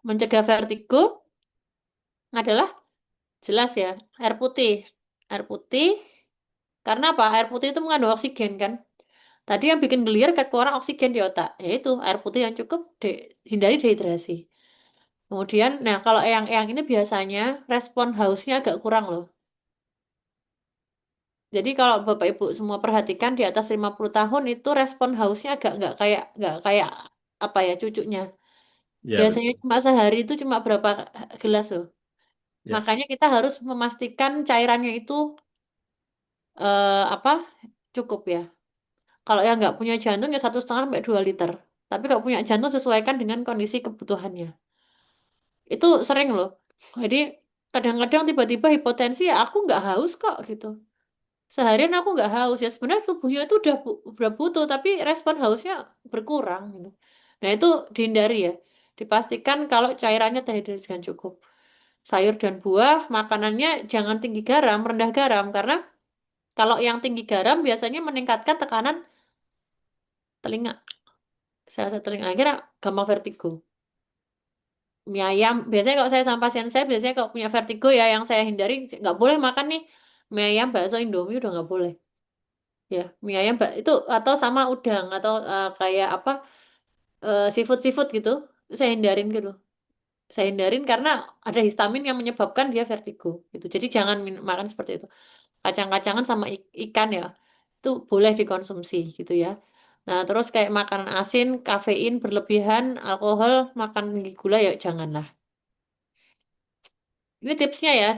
mencegah vertigo adalah jelas ya, air putih. Air putih, karena apa? Air putih itu mengandung oksigen kan. Tadi yang bikin gelir kekurangan oksigen di otak, yaitu air putih yang cukup, hindari dehidrasi. Kemudian, nah kalau yang ini biasanya respon hausnya agak kurang loh. Jadi kalau Bapak Ibu semua perhatikan di atas 50 tahun itu respon hausnya agak nggak kayak apa ya cucunya. Ya, Biasanya betul. cuma sehari itu cuma berapa gelas loh. Ya, Makanya kita harus memastikan cairannya itu apa cukup ya. Kalau yang nggak punya jantung ya 1,5 sampai 2 liter. Tapi kalau punya jantung sesuaikan dengan kondisi kebutuhannya. Itu sering loh. Jadi kadang-kadang tiba-tiba hipotensi ya aku nggak haus kok gitu. Seharian aku nggak haus ya sebenarnya tubuhnya itu udah butuh tapi respon hausnya berkurang gitu. Nah itu dihindari ya. Dipastikan kalau cairannya terhidrat dengan cukup. Sayur dan buah makanannya jangan tinggi garam, rendah garam karena kalau yang tinggi garam biasanya meningkatkan tekanan telinga. Salah satu telinga akhirnya gampang vertigo. Mie ayam, biasanya kalau saya sama pasien saya, biasanya kalau punya vertigo ya, yang saya hindari, nggak boleh makan nih mie ayam, bakso, indomie, udah nggak boleh. Ya, mie ayam, itu, atau sama udang, atau kayak apa, seafood-seafood gitu, saya hindarin gitu. Saya hindarin karena ada histamin yang menyebabkan dia vertigo gitu. Jadi jangan makan seperti itu. Kacang-kacangan sama ikan ya, itu boleh dikonsumsi gitu ya. Nah, terus kayak makanan asin, kafein berlebihan, alkohol, makan tinggi gula ya janganlah. Ini tipsnya ya,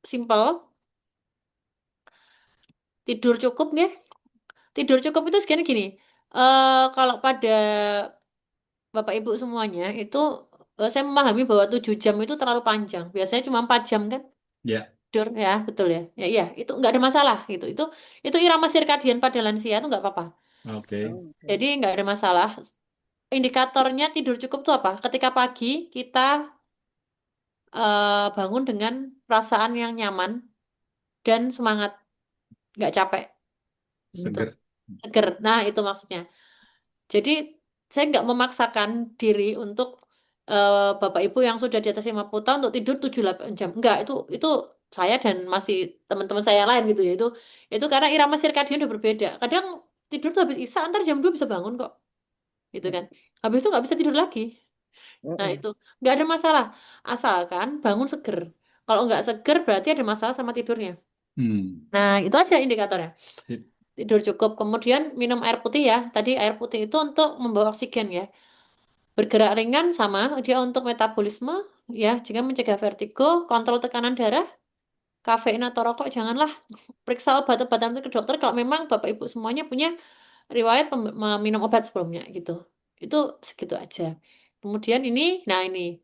simple. Tidur cukup ya. Tidur cukup itu segini gini. Kalau pada Bapak Ibu semuanya itu saya memahami bahwa 7 jam itu terlalu panjang. Biasanya cuma 4 jam kan ya, tidur ya, betul ya. Ya iya, itu nggak ada masalah gitu. Itu irama sirkadian pada lansia itu nggak apa-apa. oke. Oh, oke. Jadi nggak ada masalah. Indikatornya tidur cukup tuh apa? Ketika pagi kita bangun dengan perasaan yang nyaman dan semangat, nggak capek gitu. Seger. Seger. Nah, itu maksudnya. Jadi saya nggak memaksakan diri untuk Bapak Ibu yang sudah di atas 50 tahun untuk tidur 7-8 jam. Enggak, itu saya dan masih teman-teman saya yang lain gitu ya. Itu karena irama sirkadian udah berbeda. Kadang tidur tuh habis isa antar jam 2 bisa bangun kok. Gitu kan. Habis itu nggak bisa tidur lagi. Nah, Mm-mm. itu nggak ada masalah. Asalkan bangun seger. Kalau nggak seger berarti ada masalah sama tidurnya. Hmm, Nah, itu aja indikatornya. sip. Tidur cukup. Kemudian minum air putih ya. Tadi air putih itu untuk membawa oksigen ya. Bergerak ringan sama dia untuk metabolisme ya, jika mencegah vertigo, kontrol tekanan darah, kafein atau rokok janganlah. Periksa obat-obatan itu ke dokter kalau memang Bapak Ibu semuanya punya riwayat minum obat sebelumnya gitu. Itu segitu aja. Kemudian ini, nah ini,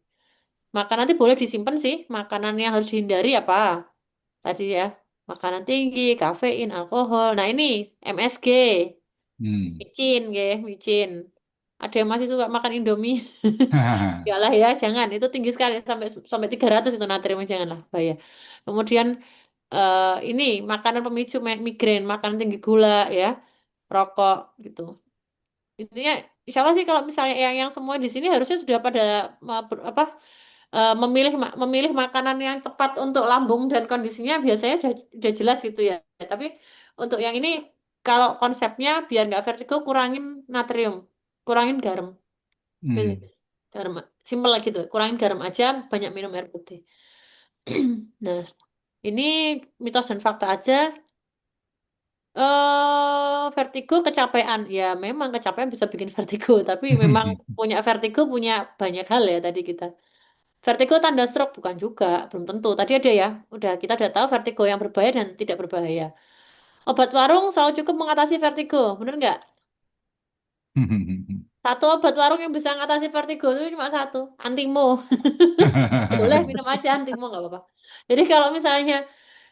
makanan nanti boleh disimpan sih. Makanan yang harus dihindari apa? Tadi ya, makanan tinggi, kafein, alkohol. Nah ini MSG, Hmm. micin, ya, micin. Ada yang masih suka makan Indomie. Enggak lah ya, jangan. Itu tinggi sekali sampai sampai 300 itu natriumnya janganlah, bahaya. Kemudian ini makanan pemicu migrain, makanan tinggi gula ya, rokok gitu. Intinya insya Allah sih kalau misalnya yang semua di sini harusnya sudah pada apa memilih makanan yang tepat untuk lambung dan kondisinya biasanya udah jelas gitu ya. Tapi untuk yang ini kalau konsepnya biar nggak vertigo kurangin natrium, kurangin garam. Gitu. Hmm. Garam, simpel lah gitu. Kurangin garam aja, banyak minum air putih. Nah, ini mitos dan fakta aja. Vertigo kecapean. Ya, memang kecapean bisa bikin vertigo, tapi memang punya vertigo punya banyak hal ya tadi kita. Vertigo tanda stroke bukan juga, belum tentu. Tadi ada ya, kita udah tahu vertigo yang berbahaya dan tidak berbahaya. Obat warung selalu cukup mengatasi vertigo, bener nggak? Satu obat warung yang bisa mengatasi vertigo itu cuma satu, Antimo. Boleh minum aja Antimo nggak apa-apa. Jadi kalau misalnya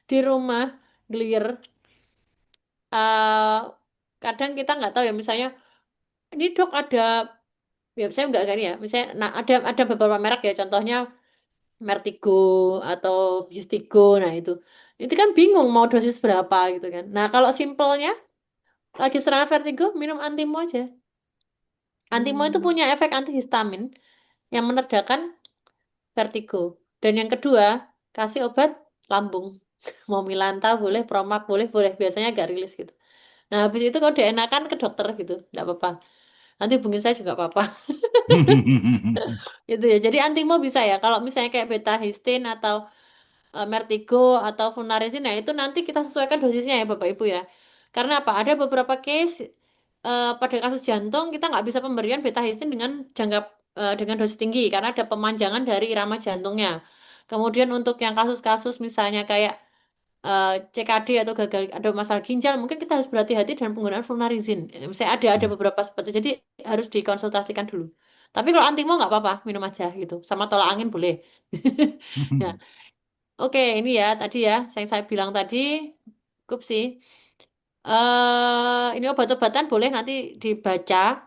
di rumah gelir, eh, kadang kita nggak tahu ya, misalnya ini dok ada, ya saya nggak gini ya, misalnya, nah ada beberapa merek ya, contohnya Vertigo atau Gistigo, nah itu kan bingung mau dosis berapa gitu kan. Nah kalau simpelnya lagi serangan vertigo minum Antimo aja. Antimo itu punya efek antihistamin yang meredakan vertigo. Dan yang kedua, kasih obat lambung. Mau Milanta boleh, Promax boleh, boleh. Biasanya agak rilis gitu. Nah, habis itu kalau udah enakan ke dokter gitu, nggak apa-apa. Nanti hubungin saya juga apa-apa. Gitu ya. Jadi antimo bisa ya. Kalau misalnya kayak beta histin atau Mertigo atau Flunarizin, nah itu nanti kita sesuaikan dosisnya ya Bapak Ibu ya. Karena apa? Ada beberapa case pada kasus jantung kita nggak bisa pemberian beta histin dengan dosis tinggi karena ada pemanjangan dari irama jantungnya. Kemudian untuk yang kasus-kasus misalnya kayak CKD atau gagal ada masalah ginjal, mungkin kita harus berhati-hati dengan penggunaan Flunarizin. Misalnya ada beberapa seperti, jadi harus dikonsultasikan dulu. Tapi kalau antimo nggak apa-apa, minum aja gitu. Sama tolak angin boleh. Nah, oke, ini ya tadi ya, saya bilang tadi cukup sih. Ini obat-obatan boleh nanti dibaca.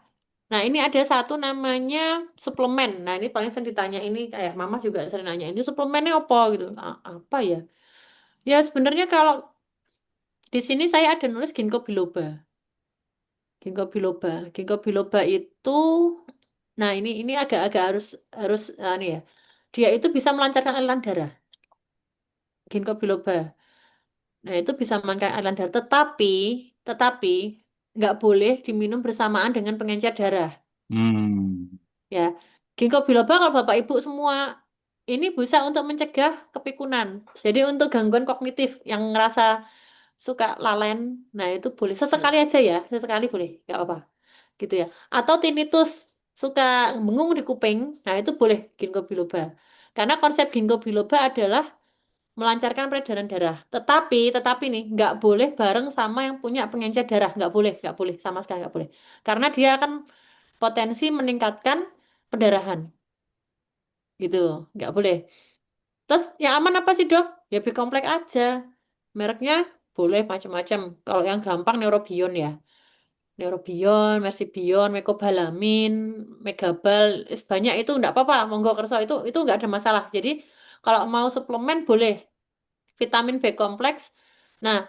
Nah, ini ada satu namanya suplemen. Nah, ini paling sering ditanya, ini kayak Mama juga sering nanya, ini suplemennya apa gitu? Apa ya? Ya sebenarnya kalau di sini saya ada nulis ginkgo biloba. Ginkgo biloba. Ginkgo biloba itu, nah ini agak-agak harus harus nih ya. Dia itu bisa melancarkan aliran darah. Ginkgo biloba. Nah, itu bisa melancarkan aliran darah, tetapi nggak boleh diminum bersamaan dengan pengencer darah. Ya, ginkgo biloba kalau Bapak Ibu semua ini bisa untuk mencegah kepikunan. Jadi untuk gangguan kognitif yang ngerasa suka lalen, nah itu boleh sesekali aja ya, sesekali boleh, nggak apa-apa, gitu ya. Atau tinnitus, suka bengung di kuping, nah itu boleh ginkgo biloba. Karena konsep ginkgo biloba adalah melancarkan peredaran darah. Tetapi nih nggak boleh bareng sama yang punya pengencer darah, nggak boleh sama sekali nggak boleh. Karena dia akan potensi meningkatkan pendarahan, gitu, nggak boleh. Terus yang aman apa sih dok? Ya bikomplek aja. Mereknya boleh macam-macam. Kalau yang gampang Neurobion ya. Neurobion, Mercibion, Mecobalamin, Megabal, banyak itu enggak apa-apa, monggo kerso itu enggak ada masalah. Jadi kalau mau suplemen boleh vitamin B kompleks. Nah,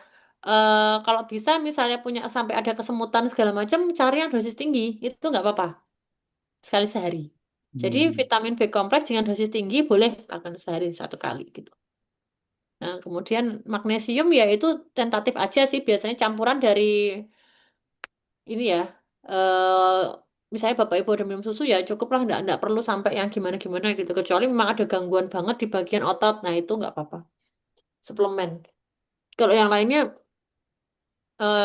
kalau bisa misalnya punya sampai ada kesemutan segala macam, cari yang dosis tinggi, itu enggak apa-apa. Sekali sehari. Jadi vitamin B kompleks dengan dosis tinggi boleh lakukan sehari satu kali gitu. Nah, kemudian magnesium ya itu tentatif aja sih, biasanya campuran dari ini ya, eh misalnya Bapak Ibu udah minum susu ya cukuplah, enggak perlu sampai yang gimana-gimana gitu. Kecuali memang ada gangguan banget di bagian otot, nah itu nggak apa-apa. Suplemen. Kalau yang lainnya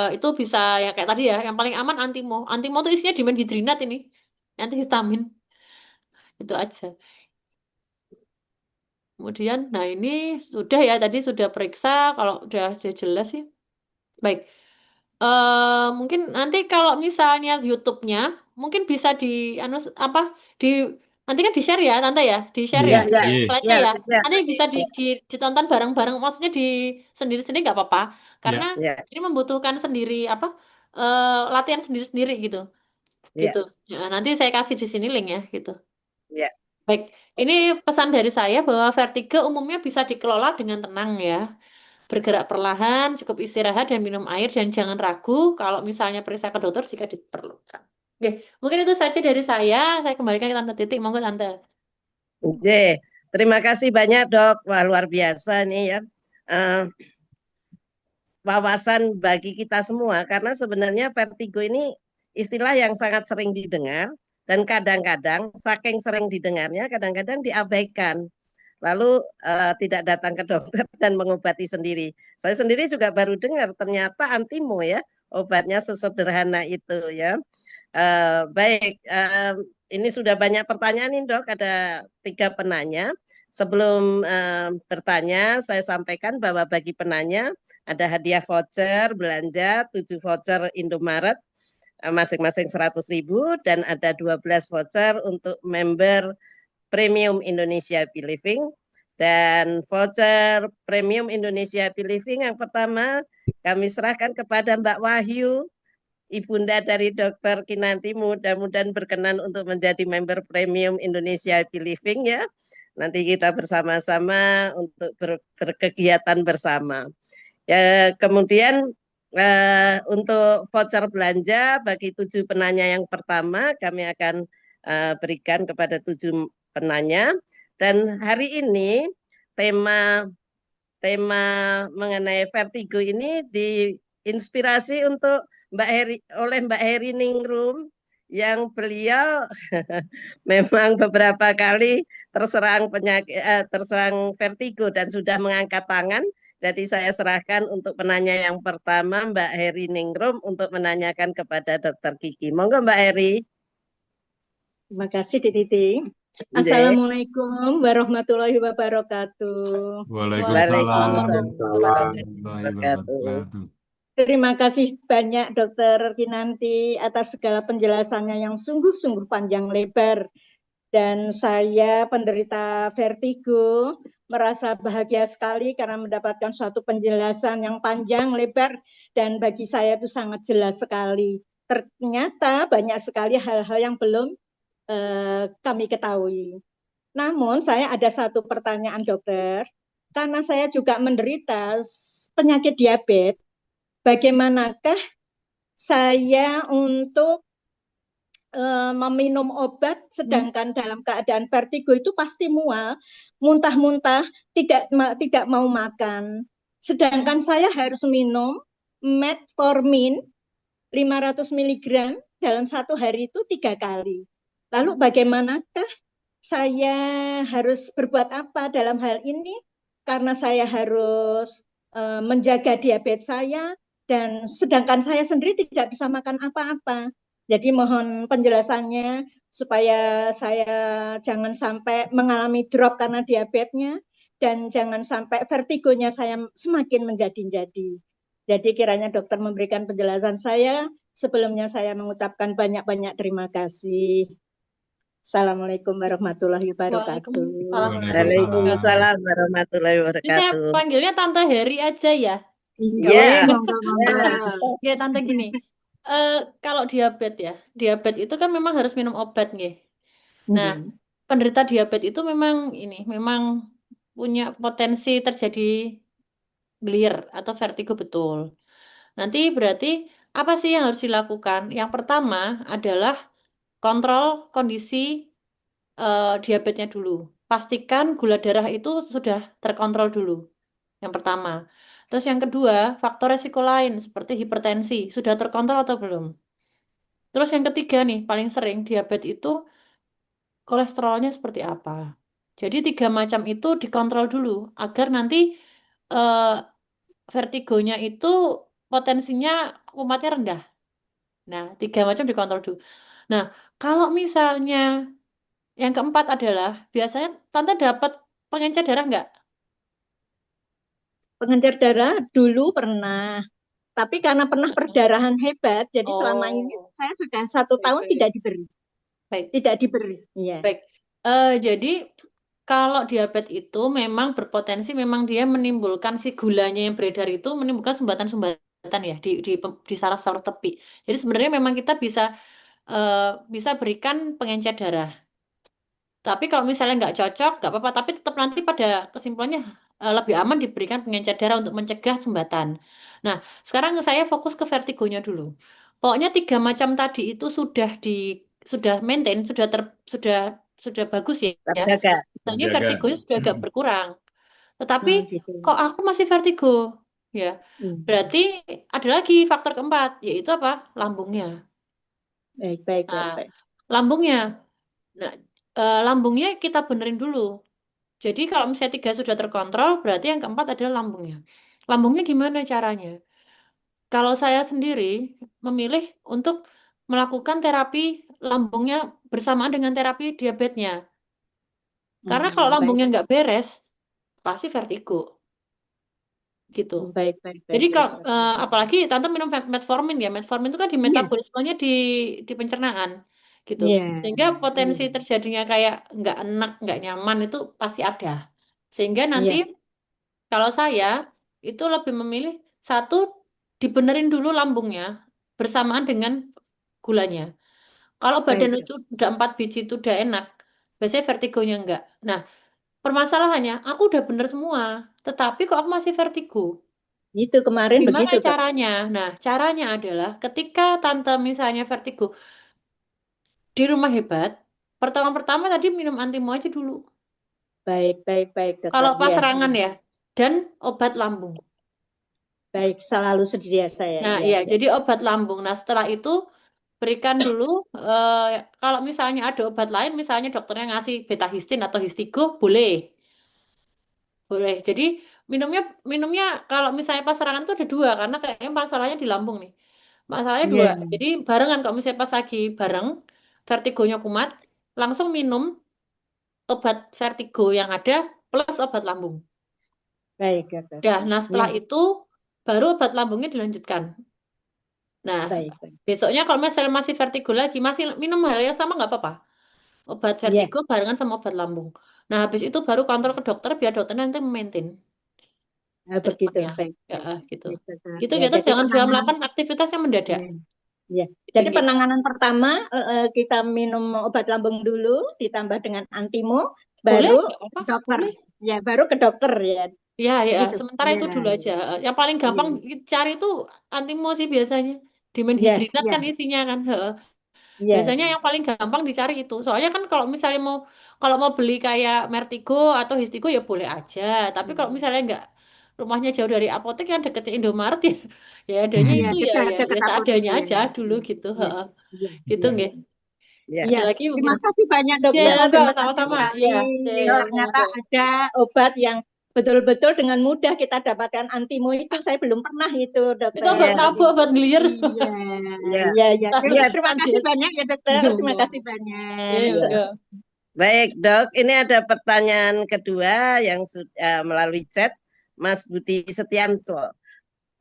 itu bisa ya kayak tadi ya, yang paling aman Antimo. Antimo itu isinya dimenhidrinat ini, antihistamin. Itu aja. Kemudian, nah ini sudah ya, tadi sudah periksa, kalau udah jelas sih. Baik. Mungkin nanti kalau misalnya YouTube-nya mungkin bisa di anu apa di nanti kan di-share ya Tante ya, di-share Iya, ya Ya, iya. slide-nya ya, ya. ya, Nanti bisa ditonton bareng-bareng, maksudnya di sendiri-sendiri nggak apa-apa. Karena Ya. ya, ini membutuhkan sendiri apa latihan sendiri-sendiri gitu. ya, Gitu. Ya, nanti saya kasih di sini link ya gitu. ya. Baik, ini pesan dari saya bahwa vertigo umumnya bisa dikelola dengan tenang ya. Bergerak perlahan, cukup istirahat dan minum air, dan jangan ragu kalau misalnya periksa ke dokter jika diperlukan. Oke, mungkin itu saja dari saya. Saya kembalikan ke Tante Titik. Monggo Tante. Oke, terima kasih banyak dok. Wah luar biasa nih ya. Eh, Wawasan bagi kita semua karena sebenarnya vertigo ini istilah yang sangat sering didengar dan kadang-kadang saking sering didengarnya kadang-kadang diabaikan lalu tidak datang ke dokter dan mengobati sendiri. Saya sendiri juga baru dengar ternyata Antimo ya obatnya sesederhana itu ya. Baik, ini sudah banyak pertanyaan nih dok, ada 3 penanya. Sebelum bertanya, saya sampaikan bahwa bagi penanya ada hadiah voucher belanja 7 voucher Indomaret masing-masing 100.000 dan ada 12 voucher untuk member Premium Indonesia Happy Living. Dan voucher Premium Indonesia Happy Living yang pertama kami serahkan kepada Mbak Wahyu, Ibunda dari Dr. Kinanti, mudah-mudahan berkenan untuk menjadi member Premium Indonesia Happy Living ya. Nanti kita bersama-sama untuk berkegiatan bersama. Ya, kemudian untuk voucher belanja bagi 7 penanya yang pertama kami akan berikan kepada 7 penanya. Dan hari ini tema mengenai vertigo ini diinspirasi untuk oleh Mbak Heri Ningrum yang beliau memang beberapa kali terserang vertigo dan sudah mengangkat tangan. Jadi saya serahkan untuk penanya yang pertama Mbak Heri Ningrum untuk menanyakan kepada Dr. Kiki. Monggo Mbak Heri. Terima kasih Titi. Assalamualaikum warahmatullahi wabarakatuh. Waalaikumsalam warahmatullahi wabarakatuh. Terima kasih banyak Dr. Kinanti atas segala penjelasannya yang sungguh-sungguh panjang lebar. Dan saya penderita vertigo merasa bahagia sekali karena mendapatkan suatu penjelasan yang panjang lebar dan bagi saya itu sangat jelas sekali. Ternyata banyak sekali hal-hal yang belum kami ketahui. Namun saya ada satu pertanyaan dokter, karena saya juga menderita penyakit diabetes, bagaimanakah saya untuk meminum obat sedangkan dalam keadaan vertigo itu pasti mual, muntah-muntah, tidak mau makan. Sedangkan saya harus minum metformin 500 mg dalam 1 hari itu 3 kali. Lalu bagaimanakah saya harus berbuat apa dalam hal ini? Karena saya harus menjaga diabetes saya dan sedangkan saya sendiri tidak bisa makan apa-apa. Jadi mohon penjelasannya supaya saya jangan sampai mengalami drop karena diabetesnya dan jangan sampai vertigonya saya semakin menjadi-jadi. Jadi kiranya dokter memberikan penjelasan saya. Sebelumnya saya mengucapkan banyak-banyak terima kasih. Assalamualaikum warahmatullahi wabarakatuh. Waalaikumsalam warahmatullahi Ini saya wabarakatuh. panggilnya Tante Heri aja ya. Iya. Ya Tante gini. Kalau diabetes itu kan memang harus minum obat nggih. Nah, penderita diabetes itu memang punya potensi terjadi gelir atau vertigo betul. Nanti berarti apa sih yang harus dilakukan? Yang pertama adalah kontrol kondisi diabetesnya dulu. Pastikan gula darah itu sudah terkontrol dulu. Yang pertama. Terus yang kedua, faktor resiko lain seperti hipertensi sudah terkontrol atau belum? Terus yang ketiga nih, paling sering diabetes itu kolesterolnya seperti apa? Jadi 3 macam itu dikontrol dulu agar nanti vertigonya itu potensinya kumatnya rendah. Nah, 3 macam dikontrol dulu. Nah, kalau misalnya yang keempat adalah biasanya Tante dapat pengencer darah nggak? Pengencer darah dulu pernah, tapi karena pernah perdarahan hebat, jadi selama ini saya sudah 1 tahun tidak diberi. Baik. Tidak diberi. Ya. Baik. Jadi kalau diabetes itu memang berpotensi, memang dia menimbulkan si gulanya yang beredar itu menimbulkan sumbatan-sumbatan ya di saraf-saraf tepi. Jadi sebenarnya memang kita bisa berikan pengencer darah. Tapi kalau misalnya nggak cocok, nggak apa-apa. Tapi tetap nanti pada kesimpulannya lebih aman diberikan pengencer darah untuk mencegah sumbatan. Nah, sekarang saya fokus ke vertigonya dulu. Pokoknya 3 macam tadi itu sudah maintain, sudah bagus ya. Misalnya vertigonya sudah agak berkurang. Tetapi kok aku masih vertigo? Ya, berarti ada lagi faktor keempat, yaitu apa? Lambungnya. Baik. Lambungnya. Nah, lambungnya kita benerin dulu. Jadi kalau misalnya 3 sudah terkontrol, berarti yang keempat adalah lambungnya. Lambungnya gimana caranya? Kalau saya sendiri memilih untuk melakukan terapi lambungnya bersamaan dengan terapi diabetesnya. Karena kalau Baik, lambungnya nggak beres, pasti vertigo gitu. baik, Jadi kalau dokter. apalagi tante minum metformin ya, metformin itu kan di Iya, metabolismenya di pencernaan gitu. iya, Sehingga potensi iya, terjadinya kayak nggak enak, nggak nyaman itu pasti ada. Sehingga nanti iya, kalau saya itu lebih memilih satu dibenerin dulu lambungnya bersamaan dengan gulanya. Kalau badan baik. itu udah 4 biji itu udah enak, biasanya vertigonya enggak. Nah, permasalahannya aku udah bener semua, tetapi kok aku masih vertigo. Itu kemarin Gimana begitu, Pak. caranya? Nah, caranya adalah ketika tante misalnya vertigo di rumah hebat, pertolongan pertama tadi minum antimo aja dulu. Baik, baik, baik, dokter. Kalau pas Iya, serangan ya, dan obat lambung. baik, selalu sedia saya. Nah, Iya, iya, iya. jadi obat lambung. Nah, setelah itu berikan dulu, kalau misalnya ada obat lain, misalnya dokternya ngasih beta histin atau histigo, boleh. Boleh. Jadi minumnya minumnya kalau misalnya pas serangan itu ada dua, karena kayaknya masalahnya di lambung nih. Masalahnya Iya, dua. Jadi barengan kalau misalnya pas lagi bareng, vertigonya kumat, langsung minum obat vertigo yang ada plus obat lambung. baik, dokter. Dah, nah Iya, setelah itu baru obat lambungnya dilanjutkan. Nah, baik, baik. besoknya kalau misalnya masih vertigo lagi, masih minum hal yang sama nggak apa-apa. Obat Iya, vertigo barengan sama obat lambung. Nah, habis itu baru kontrol ke dokter biar dokter nanti maintain begitu. treatmentnya. Baik, Ya, baik. gitu. Baik, dokter. Gitu Ya, ya, terus jadi jangan dia penanganan. melakukan aktivitas yang mendadak. Iya, iya. Itu Jadi gitu. penanganan pertama kita minum obat lambung dulu, ditambah dengan antimo, Boleh, baru nggak apa-apa. ke dokter. Boleh. Ya, baru ke dokter ya. Ya, ya. Begitu. Sementara Iya, itu dulu aja. Yang paling iya, gampang cari itu antimo sih biasanya. iya, Dimenhidrinat iya, kan isinya kan. Heeh. iya, Biasanya yang paling gampang dicari itu. Soalnya kan kalau mau beli kayak Mertigo atau Histigo ya boleh aja. Tapi kalau misalnya nggak rumahnya jauh dari apotek yang deketnya Indomaret ya, ya adanya iya, itu ya dekat ya dekat ya apotek seadanya ya. aja dulu gitu. Iya, Heeh. iya, Gitu iya. nggih. Ya, Iya, Ada lagi terima mungkin. kasih banyak Ya, dokter. monggo Terima kasih sama-sama. sekali. Ya, ya, Ternyata monggo. ada obat yang betul-betul dengan mudah kita dapatkan antimo itu. Saya belum pernah itu, Itu dokter. obat ya, mabuk, obat geliar. Iya, ya, iya, iya. ya. Terima kasih banyak ya, dokter. Terima Monggo. kasih Ya, banyak. monggo. Baik, Dok. Ini ada pertanyaan kedua yang sudah melalui chat, Mas Budi Setianto.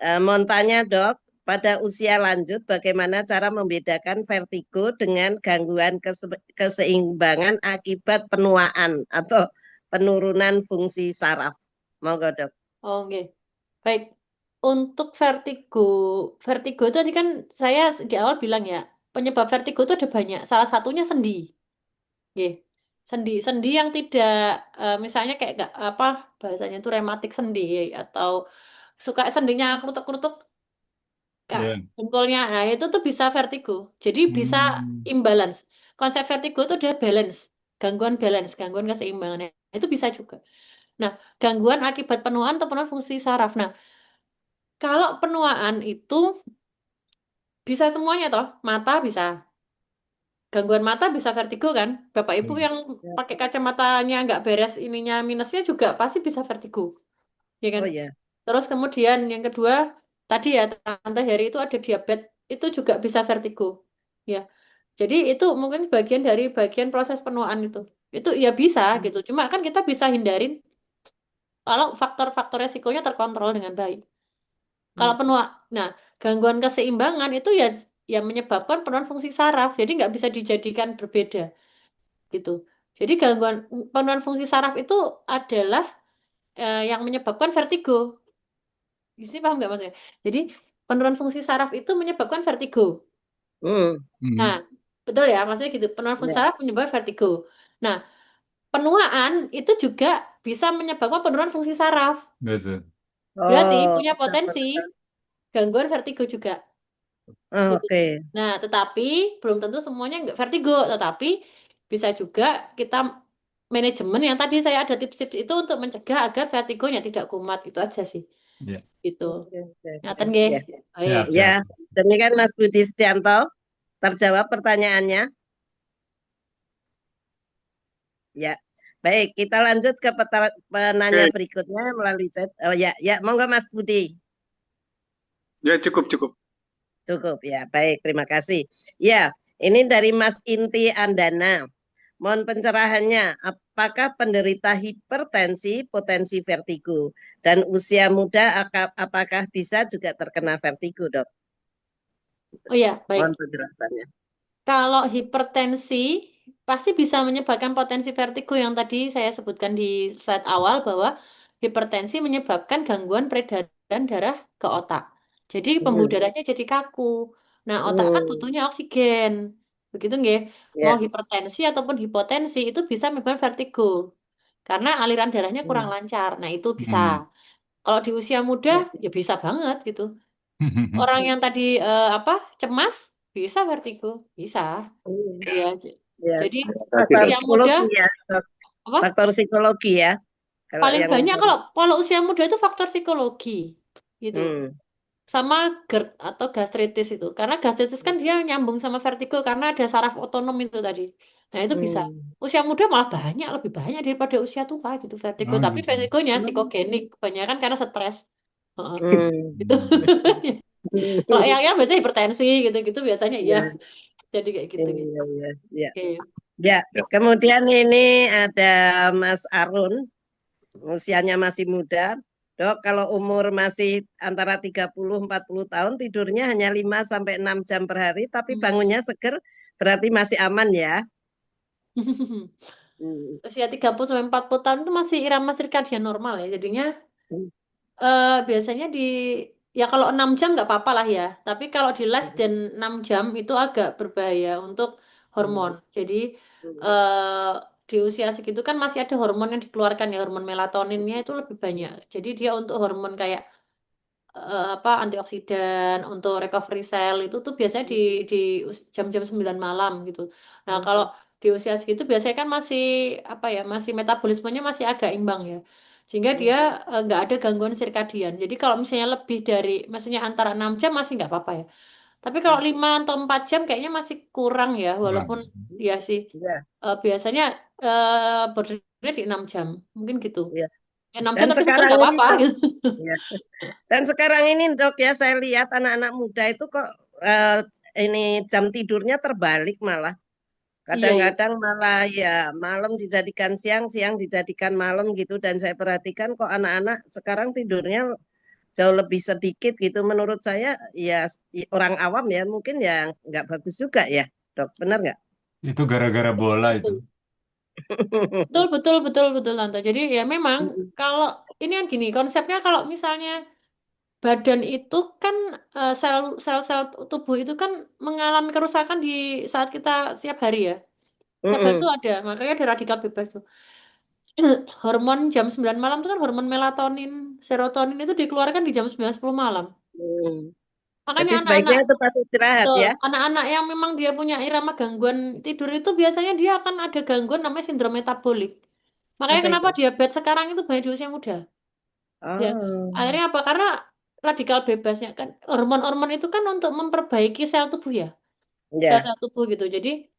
Mohon tanya, Dok, pada usia lanjut bagaimana cara membedakan vertigo dengan gangguan keseimbangan akibat penuaan atau penurunan fungsi saraf? Monggo, Dok. Oke. Baik. Untuk vertigo itu tadi kan saya di awal bilang ya, penyebab vertigo itu ada banyak. Salah satunya sendi. Nggih. Sendi yang tidak misalnya kayak nggak apa bahasanya itu rematik sendi atau suka sendinya kerutuk-kerutuk Kak, Ya. jempolnya. Nah, itu tuh bisa vertigo. Jadi bisa Hmm. imbalance. Konsep vertigo itu dia balance, gangguan keseimbangan. Itu bisa juga. Nah, gangguan akibat penuaan atau penurunan fungsi saraf. Nah, kalau penuaan itu bisa semuanya toh, mata bisa. Gangguan mata bisa vertigo kan? Bapak Ibu yang pakai kacamatanya nggak beres ininya minusnya juga pasti bisa vertigo. Ya kan? Oh ya. Terus kemudian yang kedua, tadi ya Tante Heri itu ada diabetes, itu juga bisa vertigo. Ya. Jadi itu mungkin bagian proses penuaan itu. Itu ya bisa gitu. Cuma kan kita bisa hindarin kalau faktor-faktor resikonya terkontrol dengan baik. Kalau nah gangguan keseimbangan itu ya menyebabkan penurunan fungsi saraf. Jadi nggak bisa dijadikan berbeda gitu. Jadi gangguan penurunan fungsi saraf itu adalah yang menyebabkan vertigo. Di sini paham nggak maksudnya? Jadi penurunan fungsi saraf itu menyebabkan vertigo. Hmm. Nah, betul ya, maksudnya gitu. Penurunan fungsi Ya. saraf menyebabkan vertigo. Nah, penuaan itu juga bisa menyebabkan penurunan fungsi saraf. Betul. Berarti Oh, punya potensi gangguan vertigo juga. Gitu. oke. Nah, tetapi belum tentu semuanya nggak vertigo, tetapi bisa juga kita manajemen yang tadi saya ada tips-tips itu untuk mencegah agar vertigonya tidak kumat. Itu aja sih. Ya. Gitu. Oke, oke, oke. Ngaten nggih. Ya. Baik. Siap, Ya, siap. demikian Mas Budi Setianto. Terjawab pertanyaannya. Ya. Baik, kita lanjut ke penanya berikutnya melalui chat. Oh ya, ya, monggo Mas Budi. Ya, cukup. Cukup ya. Baik, terima kasih. Ya, Ini dari Mas Inti Andana. Mohon pencerahannya, apakah penderita hipertensi potensi vertigo dan usia muda apakah bisa juga terkena vertigo, Dok? Oh ya, baik. Mohon penjelasannya. Kalau hipertensi pasti bisa menyebabkan potensi vertigo yang tadi saya sebutkan di slide awal bahwa hipertensi menyebabkan gangguan peredaran darah ke otak. Jadi pembuluh Hmm. darahnya jadi kaku. Nah, otak kan butuhnya oksigen. Begitu nggih? Mau Ya. hipertensi ataupun hipotensi itu bisa menyebabkan vertigo. Karena aliran darahnya kurang lancar. Nah, itu bisa. Kalau di usia muda ya bisa banget gitu. Orang yang tadi cemas bisa vertigo, bisa. Iya. Ya, Jadi faktor usia muda psikologi ya, Dok. apa? Faktor psikologi ya. Kalau Paling yang banyak kalau usia muda itu faktor psikologi gitu. Sama GERD atau gastritis itu. Karena gastritis kan dia nyambung sama vertigo karena ada saraf otonom itu tadi. Nah, itu bisa. Usia muda malah lebih banyak daripada usia tua gitu vertigo. Oh, Tapi gitu. vertigonya psikogenik, kebanyakan karena stres. Heeh. Gitu. Kalau yang biasanya hipertensi gitu-gitu biasanya iya. Jadi kayak gitu gitu. Ya. Oke. Ya, kemudian ini ada Mas Arun, usianya masih muda. Dok, kalau umur masih antara 30-40 tahun, tidurnya hanya 5-6 jam per hari, tapi bangunnya seger, berarti masih aman ya. Usia 30 sampai 40 tahun itu masih irama sirkadian normal ya. Jadinya biasanya ya kalau 6 jam nggak apa-apa lah ya. Tapi kalau di less than 6 jam itu agak berbahaya untuk hormon. Jadi eh, di usia segitu kan masih ada hormon yang dikeluarkan ya, hormon melatoninnya itu lebih banyak. Jadi dia untuk hormon kayak antioksidan, untuk recovery cell itu tuh biasanya di jam-jam 9 malam gitu. Nah, kalau di usia segitu biasanya kan masih masih metabolismenya masih agak imbang ya. Sehingga dia nggak ada gangguan sirkadian. Jadi kalau misalnya lebih dari, maksudnya antara 6 jam masih nggak apa-apa ya. Tapi kalau 5 atau 4 jam kayaknya masih kurang ya, walaupun ya sih biasanya berdiri di 6 jam. Mungkin gitu. Ya. 6 jam Dan tapi seger sekarang nggak ini, apa-apa Dok, gitu. ya. Dan sekarang ini, Dok, ya saya lihat anak-anak muda itu kok ini jam tidurnya terbalik malah. Iya, iya. Kadang-kadang malah ya malam dijadikan siang, siang dijadikan malam gitu. Dan saya perhatikan kok anak-anak sekarang tidurnya jauh lebih sedikit gitu. Menurut saya ya orang awam ya mungkin ya nggak bagus juga ya, Dok. Benar nggak? Itu gara-gara bola itu. Betul, betul, betul, betul, Tante. Jadi ya memang kalau ini yang gini, konsepnya kalau misalnya badan itu kan sel-sel tubuh itu kan mengalami kerusakan di saat kita setiap hari ya. Setiap hari itu ada, makanya ada radikal bebas tuh. Hormon jam 9 malam itu kan hormon melatonin, serotonin itu dikeluarkan di jam 9-10 malam. Makanya Jadi sebaiknya anak-anak itu pas istirahat Betul. ya. Anak-anak yang memang dia punya irama gangguan tidur itu biasanya dia akan ada gangguan namanya sindrom metabolik. Makanya Apa kenapa itu? diabetes sekarang itu banyak di usia muda. Ya, Oh, akhirnya apa? Karena radikal bebasnya kan hormon-hormon itu kan untuk memperbaiki sel tubuh ya, ya. sel-sel tubuh gitu. Jadi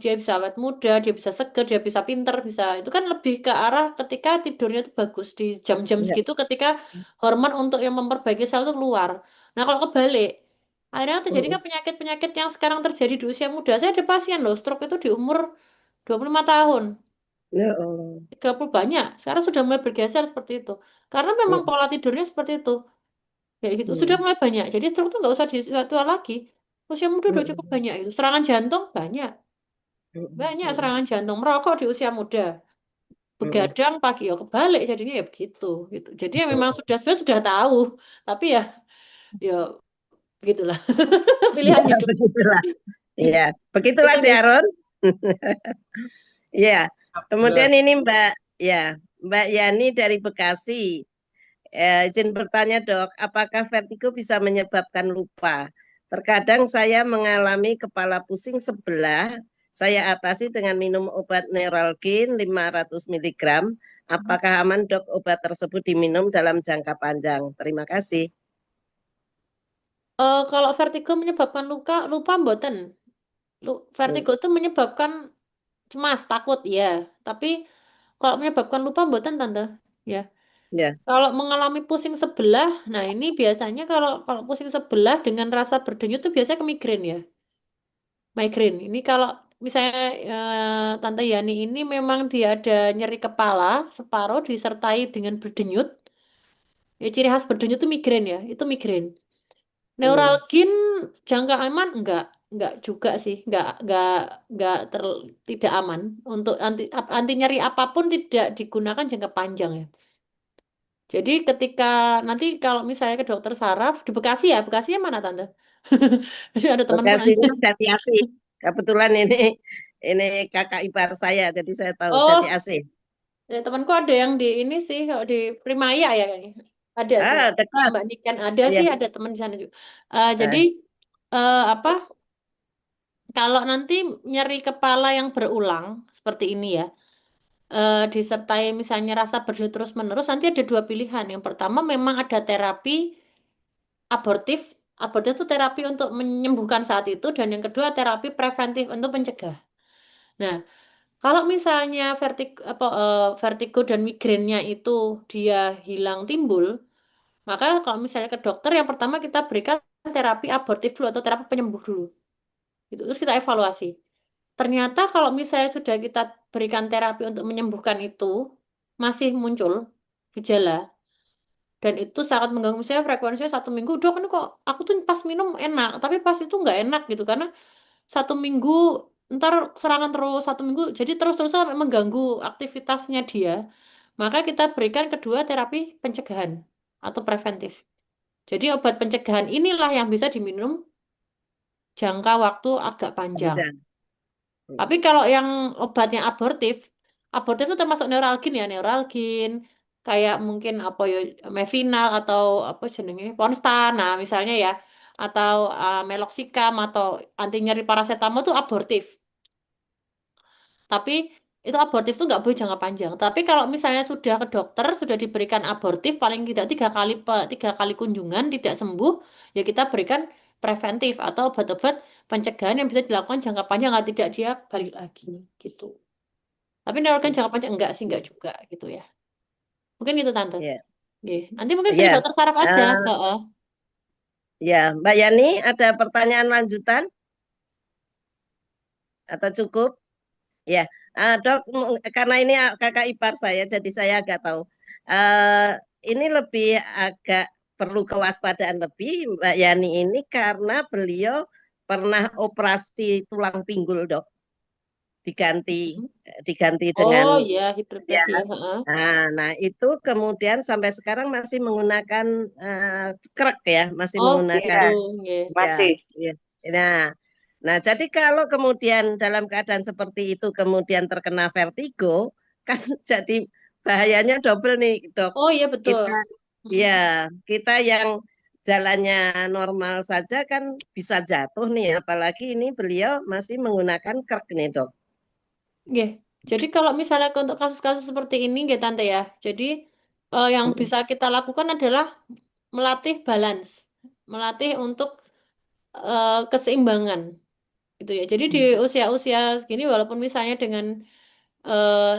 dia bisa awet muda, dia bisa seger, dia bisa pinter, bisa itu kan lebih ke arah ketika tidurnya itu bagus di jam-jam Ya. segitu ketika hormon untuk yang memperbaiki sel itu keluar. Nah kalau kebalik, akhirnya terjadi kan penyakit-penyakit yang sekarang terjadi di usia muda. Saya ada pasien loh, stroke itu di umur 25 tahun. Ya Allah. 30 banyak. Sekarang sudah mulai bergeser seperti itu. Karena memang pola tidurnya seperti itu. Kayak gitu. Sudah mulai banyak. Jadi stroke itu nggak usah di usia tua lagi. Usia muda udah cukup banyak itu. Serangan jantung banyak. Banyak serangan jantung. Merokok di usia muda. Begadang pagi ya kebalik jadinya ya begitu gitu. Jadi ya memang sebenarnya sudah tahu. Tapi ya begitulah. Pilihan Ya, hidup. begitulah. Iya, begitulah Itu Di nih. Aron. Iya. Kemudian Jelas. ini Mbak Yani dari Bekasi. Izin bertanya, Dok, apakah vertigo bisa menyebabkan lupa? Terkadang saya mengalami kepala pusing sebelah, saya atasi dengan minum obat Neuralgin 500 mg. Apakah aman, Dok, obat tersebut diminum dalam jangka panjang? Terima kasih. Kalau vertigo menyebabkan lupa mboten. Vertigo itu menyebabkan cemas, takut ya. Tapi kalau menyebabkan lupa mboten tante, ya. Ya. Kalau mengalami pusing sebelah, nah ini biasanya kalau pusing sebelah dengan rasa berdenyut itu biasanya ke migrain ya. migrain. Ini kalau misalnya Tante Yani ini memang dia ada nyeri kepala separuh disertai dengan berdenyut. Ya, ciri khas berdenyut itu migrain ya, itu migrain. Neuralgin jangka aman enggak juga sih, tidak aman untuk anti nyeri apapun tidak digunakan jangka panjang ya. Jadi ketika nanti kalau misalnya ke dokter saraf di Bekasi ya, Bekasinya mana Tante? Jadi ada temanku nanya. Bekasinya Jati Asih. Kebetulan ini kakak ipar saya, jadi saya tahu Jati Oh, Asih. ya, temanku ada yang di ini sih, kalau di Primaya ya kayaknya. Ada sih. Dekat. Mbak Niken ada Iya. sih, ada teman di sana juga. Jadi Eh, apa? Kalau nanti nyeri kepala yang berulang seperti ini ya, disertai misalnya rasa berdenyut terus-menerus, nanti ada dua pilihan. Yang pertama memang ada terapi abortif. Abortif itu terapi untuk menyembuhkan saat itu, dan yang kedua terapi preventif untuk mencegah. Nah, kalau misalnya vertigo dan migrainnya itu dia hilang timbul, maka kalau misalnya ke dokter, yang pertama kita berikan terapi abortif dulu atau terapi penyembuh dulu. Gitu. Terus kita evaluasi. Ternyata kalau misalnya sudah kita berikan terapi untuk menyembuhkan itu, masih muncul gejala, dan itu sangat mengganggu. Misalnya frekuensinya 1 minggu, dok ini kok aku tuh pas minum enak, tapi pas itu nggak enak gitu, karena 1 minggu ntar serangan terus 1 minggu, jadi terus-terusan sampai mengganggu aktivitasnya dia. Maka kita berikan kedua terapi pencegahan atau preventif. Jadi obat pencegahan inilah yang bisa diminum jangka waktu agak panjang. panjang. Tapi kalau yang obatnya abortif, abortif itu termasuk neuralgin ya, neuralgin, kayak mungkin apa ya, Mevinal atau apa jenenge, Ponstan, nah misalnya ya, atau meloxicam atau anti nyeri paracetamol itu abortif. Tapi itu abortif itu nggak boleh jangka panjang. Tapi kalau misalnya sudah ke dokter, sudah diberikan abortif, paling tidak 3 kali kunjungan tidak sembuh, ya kita berikan preventif atau obat-obat pencegahan yang bisa dilakukan jangka panjang agar tidak dia balik lagi gitu. Tapi neuralgian jangka panjang enggak sih, enggak juga gitu ya. Mungkin itu Tante. Ya, Nggih. Nanti mungkin bisa ke ya, dokter saraf aja. Heeh. ya, Mbak Yani, ada pertanyaan lanjutan atau cukup? Ya, Dok, karena ini kakak ipar saya, jadi saya agak tahu. Ini lebih agak perlu kewaspadaan lebih, Mbak Yani ini, karena beliau pernah operasi tulang pinggul, Dok, diganti dengan Oh iya, ya. hidroplasi ya. Heeh. Nah, itu kemudian sampai sekarang masih menggunakan krek ya, masih Oh menggunakan gitu, nggih. ya. Ya. Nah, nah, jadi kalau kemudian dalam keadaan seperti itu kemudian terkena vertigo, kan jadi bahayanya double nih, Dok. Oh iya betul. Kita Mm-mm. ya, kita yang jalannya normal saja kan bisa jatuh nih, apalagi ini beliau masih menggunakan krek nih, Dok. Nggih. Jadi kalau misalnya untuk kasus-kasus seperti ini nggih Tante ya. Jadi yang bisa kita lakukan adalah melatih balance, melatih untuk keseimbangan gitu ya. Jadi di usia-usia segini walaupun misalnya dengan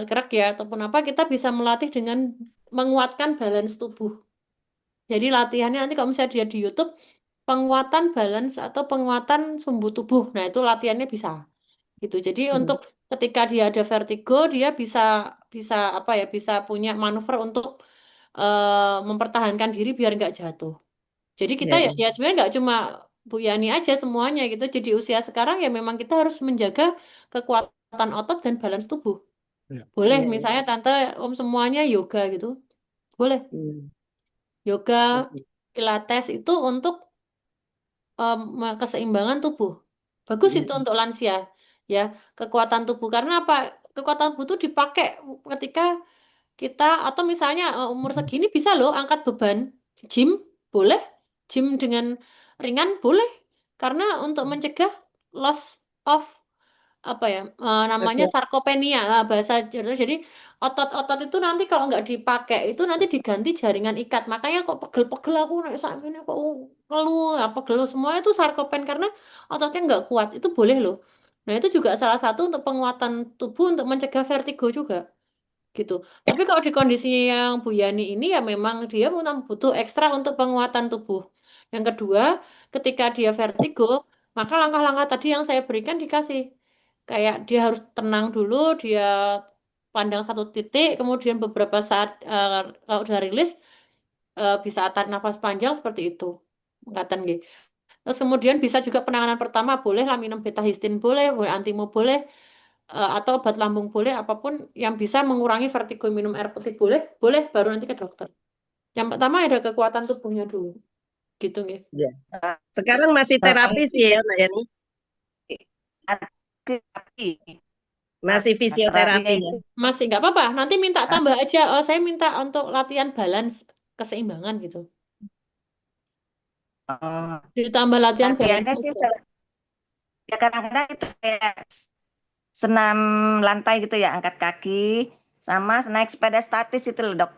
gerak ya ataupun apa, kita bisa melatih dengan menguatkan balance tubuh. Jadi latihannya nanti kalau misalnya dia di YouTube, penguatan balance atau penguatan sumbu tubuh. Nah, itu latihannya bisa gitu. Jadi untuk ketika dia ada vertigo, dia bisa bisa apa ya, bisa punya manuver untuk mempertahankan diri biar nggak jatuh. Jadi kita Ya, ya sebenarnya nggak cuma Bu Yani aja semuanya gitu. Jadi usia sekarang ya memang kita harus menjaga kekuatan otot dan balance tubuh. Ya. Boleh ya, misalnya Tante Om semuanya yoga gitu. Boleh. hmm. Yoga, Oke. pilates itu untuk keseimbangan tubuh. Bagus itu untuk lansia ya, kekuatan tubuh. Karena apa? Kekuatan tubuh itu dipakai ketika kita atau misalnya umur segini bisa loh angkat beban. Gym boleh, gym dengan ringan boleh. Karena untuk mencegah loss of apa ya namanya Oke. sarkopenia bahasa Jawa. Jadi otot-otot itu nanti kalau nggak dipakai itu nanti diganti jaringan ikat, makanya kok pegel-pegel aku nek sampe ini kok ngeluh apa pegel semua itu sarkopen karena ototnya nggak kuat. Itu boleh loh. Nah itu juga salah satu untuk penguatan tubuh untuk mencegah vertigo juga gitu. Tapi kalau di kondisi yang Bu Yani ini ya memang dia memang butuh ekstra untuk penguatan tubuh. Yang kedua, ketika dia vertigo, Maka langkah-langkah tadi yang saya berikan dikasih. Kayak dia harus tenang dulu, dia pandang satu titik, kemudian beberapa saat kalau udah rilis bisa tarik nafas panjang seperti itu. Ngatan nggih. Terus kemudian bisa juga penanganan pertama boleh lah minum beta histin boleh antimo boleh, atau obat lambung boleh, apapun yang bisa mengurangi vertigo, minum air putih boleh baru nanti ke dokter. Yang pertama ada kekuatan tubuhnya dulu. Gitu nggih. Ya. Sekarang masih terapi sih ya, Mbak Yani. Masih fisioterapi ya. Masih nggak apa-apa, nanti minta tambah aja. Oh, saya minta untuk latihan balance keseimbangan gitu. Ditambah latihan balance Latihannya sih aja. ya kadang-kadang itu kayak senam lantai gitu ya, angkat kaki sama naik sepeda statis itu loh dok.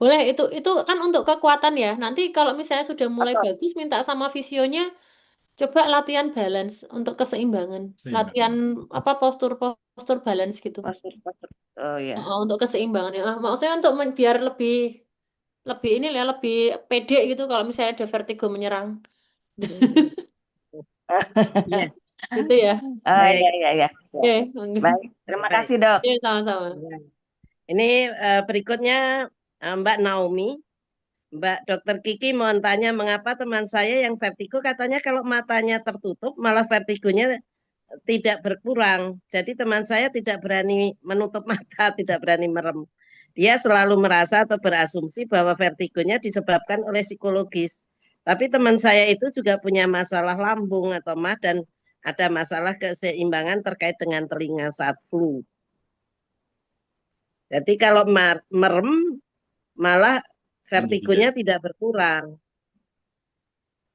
Boleh, itu kan untuk kekuatan ya. Nanti kalau misalnya sudah mulai Betul. bagus, minta sama fisionya coba latihan balance untuk keseimbangan. Latihan apa postur balance gitu. Postur. Oh ya. Untuk keseimbangan ya. Maksudnya untuk biar lebih lebih ini ya lebih pede gitu kalau misalnya ada vertigo menyerang. Iya. Gitu ya. Oh Baik. iya. Oke, Baik, terima Baik. kasih dok. Oke, sama-sama. Ya. Ini berikutnya Mbak Naomi. Mbak Dokter Kiki mohon tanya mengapa teman saya yang vertigo katanya kalau matanya tertutup malah vertigonya tidak berkurang. Jadi teman saya tidak berani menutup mata, tidak berani merem. Dia selalu merasa atau berasumsi bahwa vertigonya disebabkan oleh psikologis. Tapi teman saya itu juga punya masalah lambung atau mah dan ada masalah keseimbangan terkait dengan telinga saat flu. Jadi kalau merem malah vertigonya tidak berkurang.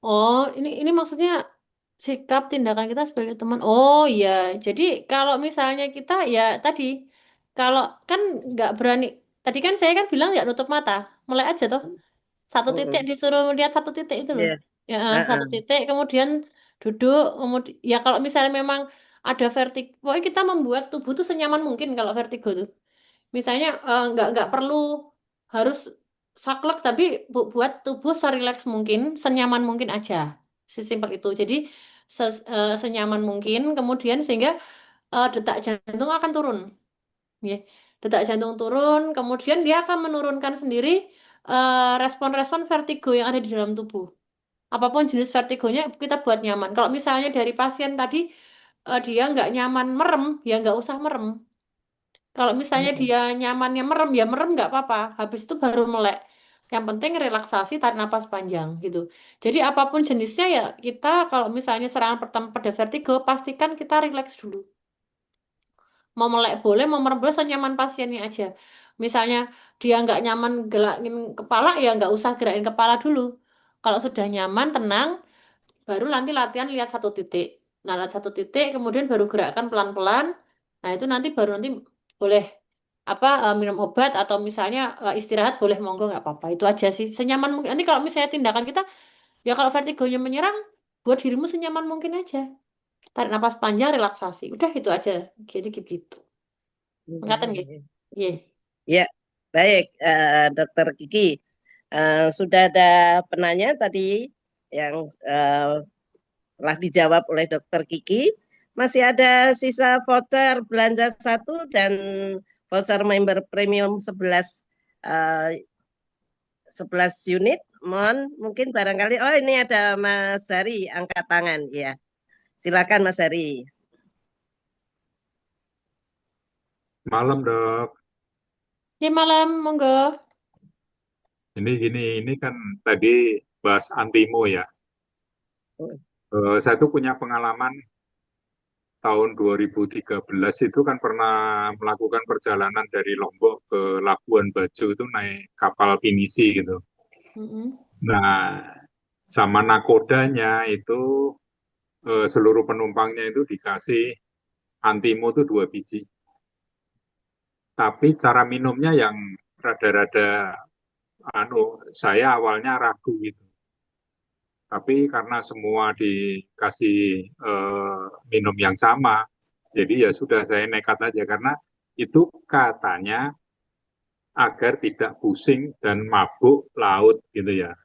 Oh, ini maksudnya sikap tindakan kita sebagai teman. Oh iya, jadi kalau misalnya kita ya tadi, kalau kan nggak berani, tadi kan saya kan bilang nggak nutup mata, mulai aja tuh. Satu titik disuruh lihat satu titik itu loh. Iya. Ya, satu titik kemudian duduk, kemudian ya kalau misalnya memang ada vertigo, pokoknya kita membuat tubuh tuh senyaman mungkin kalau vertigo tuh. Misalnya nggak perlu harus saklek tapi buat tubuh serileks mungkin, senyaman mungkin aja. Sesimpel itu. Jadi senyaman mungkin kemudian sehingga detak jantung akan turun. Ya. Detak jantung turun, kemudian dia akan menurunkan sendiri respon-respon vertigo yang ada di dalam tubuh. Apapun jenis vertigonya kita buat nyaman. Kalau misalnya dari pasien tadi dia nggak nyaman merem, ya nggak usah merem. Kalau misalnya dia nyamannya merem, ya merem nggak apa-apa. Habis itu baru melek. Yang penting relaksasi, tarik napas panjang gitu. Jadi apapun jenisnya ya kita kalau misalnya serangan pertama pada vertigo, pastikan kita rileks dulu. Mau melek boleh, mau merem boleh, senyaman pasiennya aja. Misalnya dia nggak nyaman gerakin kepala, ya nggak usah gerakin kepala dulu. Kalau sudah nyaman, tenang, baru nanti latihan lihat satu titik. Nah, lihat satu titik, kemudian baru gerakan pelan-pelan. Nah, itu nanti baru nanti boleh apa minum obat atau misalnya istirahat boleh monggo nggak apa-apa. Itu aja sih. Senyaman mungkin. Nanti kalau misalnya tindakan kita, ya kalau vertigonya menyerang, buat dirimu senyaman mungkin aja. Tarik napas panjang, relaksasi. Udah itu aja. Jadi gitu. Ngatan nggih? Nggih. Ya, baik, Dokter Kiki. Sudah ada penanya tadi yang telah dijawab oleh Dokter Kiki. Masih ada sisa voucher belanja 1 dan voucher member premium 11 unit. Mohon mungkin barangkali, oh ini ada Mas Hari angkat tangan. Ya, silakan Mas Hari. Malam dok, Ya malam, monggo. ini kan tadi bahas antimo ya. Saya tuh punya pengalaman tahun 2013 itu kan pernah melakukan perjalanan dari Lombok ke Labuan Bajo itu naik kapal pinisi gitu. Nah, sama nakodanya itu seluruh penumpangnya itu dikasih antimo tuh 2 biji. Tapi cara minumnya yang rada-rada saya awalnya ragu gitu. Tapi karena semua dikasih minum yang sama, jadi ya sudah saya nekat aja karena itu katanya agar tidak pusing dan mabuk laut gitu ya.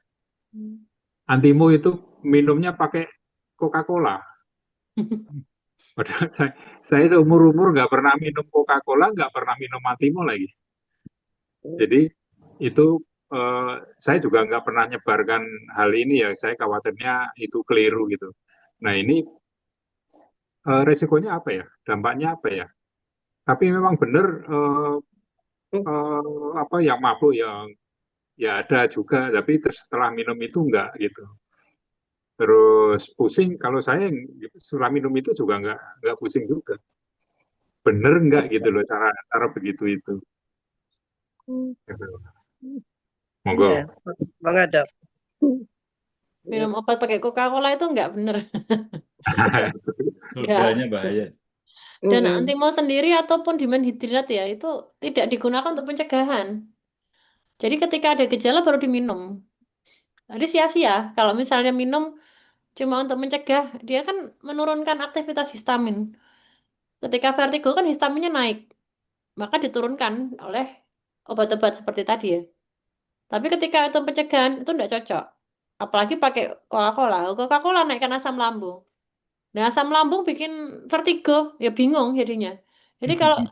Antimo itu minumnya pakai Coca-Cola. Padahal saya seumur-umur nggak pernah minum Coca-Cola, nggak pernah minum Matimo lagi. Jadi itu saya juga nggak pernah nyebarkan hal ini ya. Saya khawatirnya itu keliru gitu. Nah ini resikonya apa ya? Dampaknya apa ya? Tapi memang benar apa yang mabuk yang ya ada juga. Tapi setelah minum itu enggak gitu. Terus pusing. Kalau saya setelah minum itu juga nggak pusing juga. Bener nggak gitu loh cara begitu itu. Gitu. Monggo. Ya, Bangga dok. Minum obat pakai Coca-Cola itu nggak bener. Nggak. Sodanya bahaya. Dan Antimo sendiri ataupun dimenhidrat ya itu tidak digunakan untuk pencegahan. Jadi ketika ada gejala baru diminum. Jadi sia-sia kalau misalnya minum cuma untuk mencegah, dia kan menurunkan aktivitas histamin. Ketika vertigo kan histaminnya naik, maka diturunkan oleh obat-obat seperti tadi ya. Tapi ketika itu pencegahan itu tidak cocok. Apalagi pakai Coca-Cola. Coca-Cola naikkan asam lambung. Nah, asam lambung bikin vertigo, ya bingung jadinya. Jadi kalau